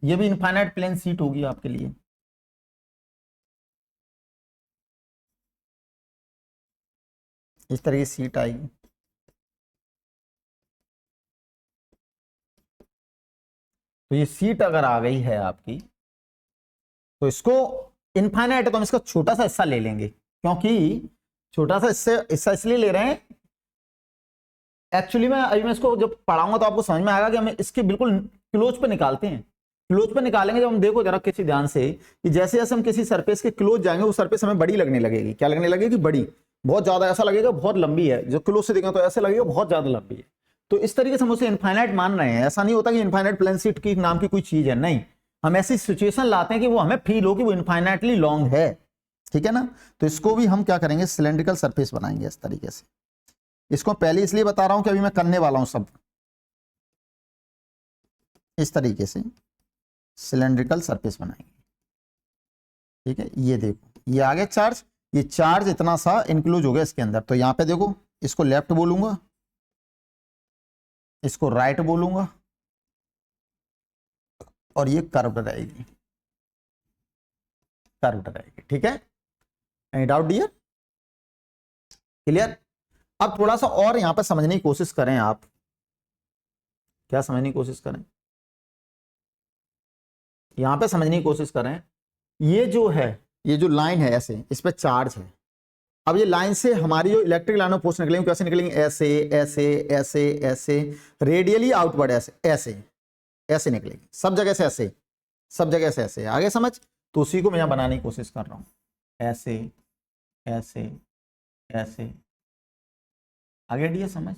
ये भी इनफाइनाइट प्लेन सीट होगी आपके लिए। इस तरह की सीट आएगी। तो ये सीट अगर आ गई है आपकी, तो इसको इनफाइनाइट है तो हम इसका छोटा सा हिस्सा ले लेंगे, क्योंकि छोटा सा हिस्सा इसलिए ले रहे हैं, एक्चुअली में अभी मैं इसको जब पढ़ाऊंगा तो आपको समझ में आएगा कि हम इसके बिल्कुल क्लोज पे निकालते हैं। क्लोज पे निकालेंगे जब हम, देखो जरा किसी ध्यान से, कि जैसे जैसे हम किसी सरफेस के क्लोज जाएंगे वो सरफेस हमें बड़ी लगने लगेगी। क्या लगने लगेगी, बड़ी, बहुत ज्यादा, ऐसा लगेगा बहुत लंबी है। जो क्लोज से देखेंगे तो ऐसे लगेगा बहुत ज्यादा लंबी है। तो इस तरीके से हम उसे इनफाइनाइट मान रहे हैं। ऐसा नहीं होता कि इनफाइनाइट प्लेन शीट की नाम की कोई चीज है, नहीं, हम ऐसी सिचुएशन लाते हैं कि वो हमें फील हो कि वो इनफाइनाइटली लॉन्ग है। ठीक है ना। तो इसको भी हम क्या करेंगे, सिलेंड्रिकल सरफेस बनाएंगे इस तरीके से। इसको पहले इसलिए बता रहा हूं कि अभी मैं करने वाला हूं सब इस तरीके से सिलेंड्रिकल सरफेस बनाएंगे। ठीक है, ये देखो ये आ गया चार्ज, ये चार्ज इतना सा इंक्लूड हो गया इसके अंदर। तो यहां पे देखो, इसको लेफ्ट बोलूंगा, इसको राइट बोलूंगा, और ये कर्व्ड रहेगी, कर्व्ड रहेगी। ठीक है, एनी डाउट डियर, क्लियर। अब थोड़ा सा और यहां पर समझने की कोशिश करें आप, क्या समझने की कोशिश करें, यहां पे समझने की कोशिश करें। ये जो है, ये जो लाइन है ऐसे, इस पे चार्ज है। अब ये लाइन से हमारी जो इलेक्ट्रिक लाइन ऑफ फोर्स निकलेंगे, कैसे निकलेंगे, ऐसे ऐसे ऐसे ऐसे, रेडियली आउटवर्ड, ऐसे ऐसे ऐसे निकलेंगे, सब जगह से ऐसे, सब जगह से ऐसे। आगे समझ। तो उसी को मैं यहां बनाने की कोशिश कर रहा हूं, ऐसे ऐसे ऐसे। आगे डी समझ,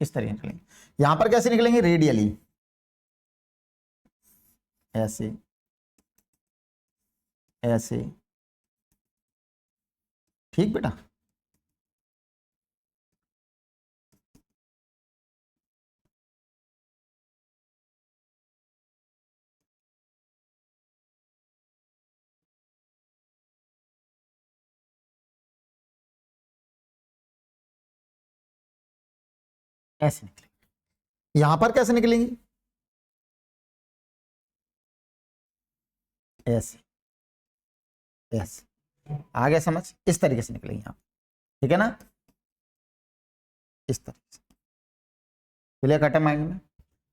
इस तरह निकलेंगे। यहां पर कैसे निकलेंगे, रेडियली, ऐसे ऐसे। ठीक बेटा, ऐसे निकलेंगे। यहां पर कैसे निकलेंगे, ऐसे ऐसे। आगे समझ, इस तरीके से निकलेंगे यहां। ठीक है ना, इस तरीके से। क्लियर कट है माइंड में।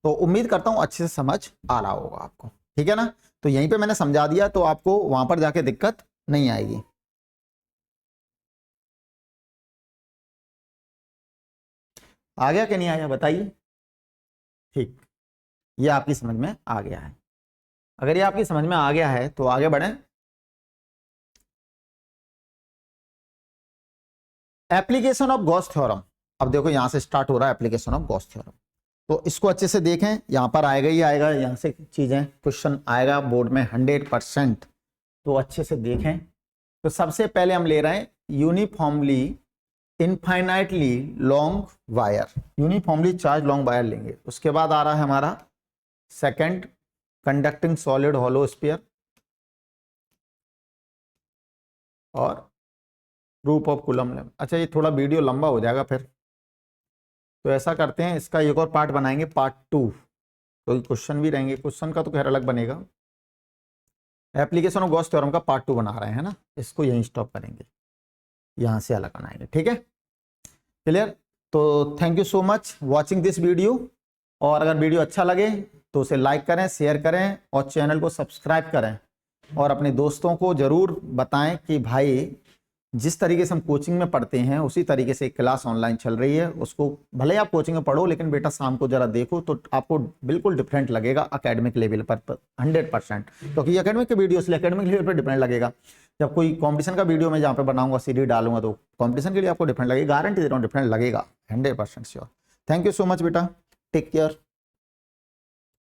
तो उम्मीद करता हूं अच्छे से समझ आ रहा होगा आपको। ठीक है ना। तो यहीं पे मैंने समझा दिया, तो आपको वहां पर जाके दिक्कत नहीं आएगी। आ गया कि नहीं आया बताइए। ठीक, ये आपकी समझ में आ गया है। अगर ये आपकी समझ में आ गया है तो आगे बढ़ें। Application of Gauss theorem. अब देखो यहां से स्टार्ट हो रहा है एप्लीकेशन ऑफ गॉस थ्योरम। तो इसको अच्छे से देखें, यहां पर आएगा ही आएगा, यहां से चीजें क्वेश्चन आएगा बोर्ड में 100%। तो अच्छे से देखें। तो सबसे पहले हम ले रहे हैं uniformly infinitely long wire, uniformly charge long wire लेंगे। उसके बाद आ रहा है हमारा second, conducting solid hollow sphere, और प्रूफ ऑफ कूलम लॉ। अच्छा ये थोड़ा वीडियो लंबा हो जाएगा फिर, तो ऐसा करते हैं इसका एक और पार्ट बनाएंगे, पार्ट 2। तो क्वेश्चन भी रहेंगे, क्वेश्चन का तो खैर अलग बनेगा। एप्लीकेशन ऑफ गॉस थ्योरम का पार्ट 2 बना रहे हैं ना, इसको यहीं स्टॉप करेंगे, यहां से अलग बनाएंगे। ठीक है, क्लियर। तो thank you so much watching this video. और अगर वीडियो अच्छा लगे तो उसे लाइक करें, शेयर करें, और चैनल को सब्सक्राइब करें, और अपने दोस्तों को जरूर बताएं कि भाई जिस तरीके से हम कोचिंग में पढ़ते हैं उसी तरीके से एक क्लास ऑनलाइन चल रही है, उसको भले ही आप कोचिंग में पढ़ो लेकिन बेटा शाम को जरा देखो तो आपको बिल्कुल डिफरेंट लगेगा एकेडमिक लेवल पर 100%, क्योंकि एकेडमिक के वीडियो इसलिए एकेडमिक लेवल पर डिफरेंट लगेगा। जब कोई कंपटीशन का वीडियो मैं जहाँ पे बनाऊंगा सीडी डालूंगा तो कंपटीशन के लिए आपको डिफरेंट लगेगा, गारंटी दे रहा हूँ डिफरेंट लगेगा 100% sure. Thank you so much बेटा, टेक केयर।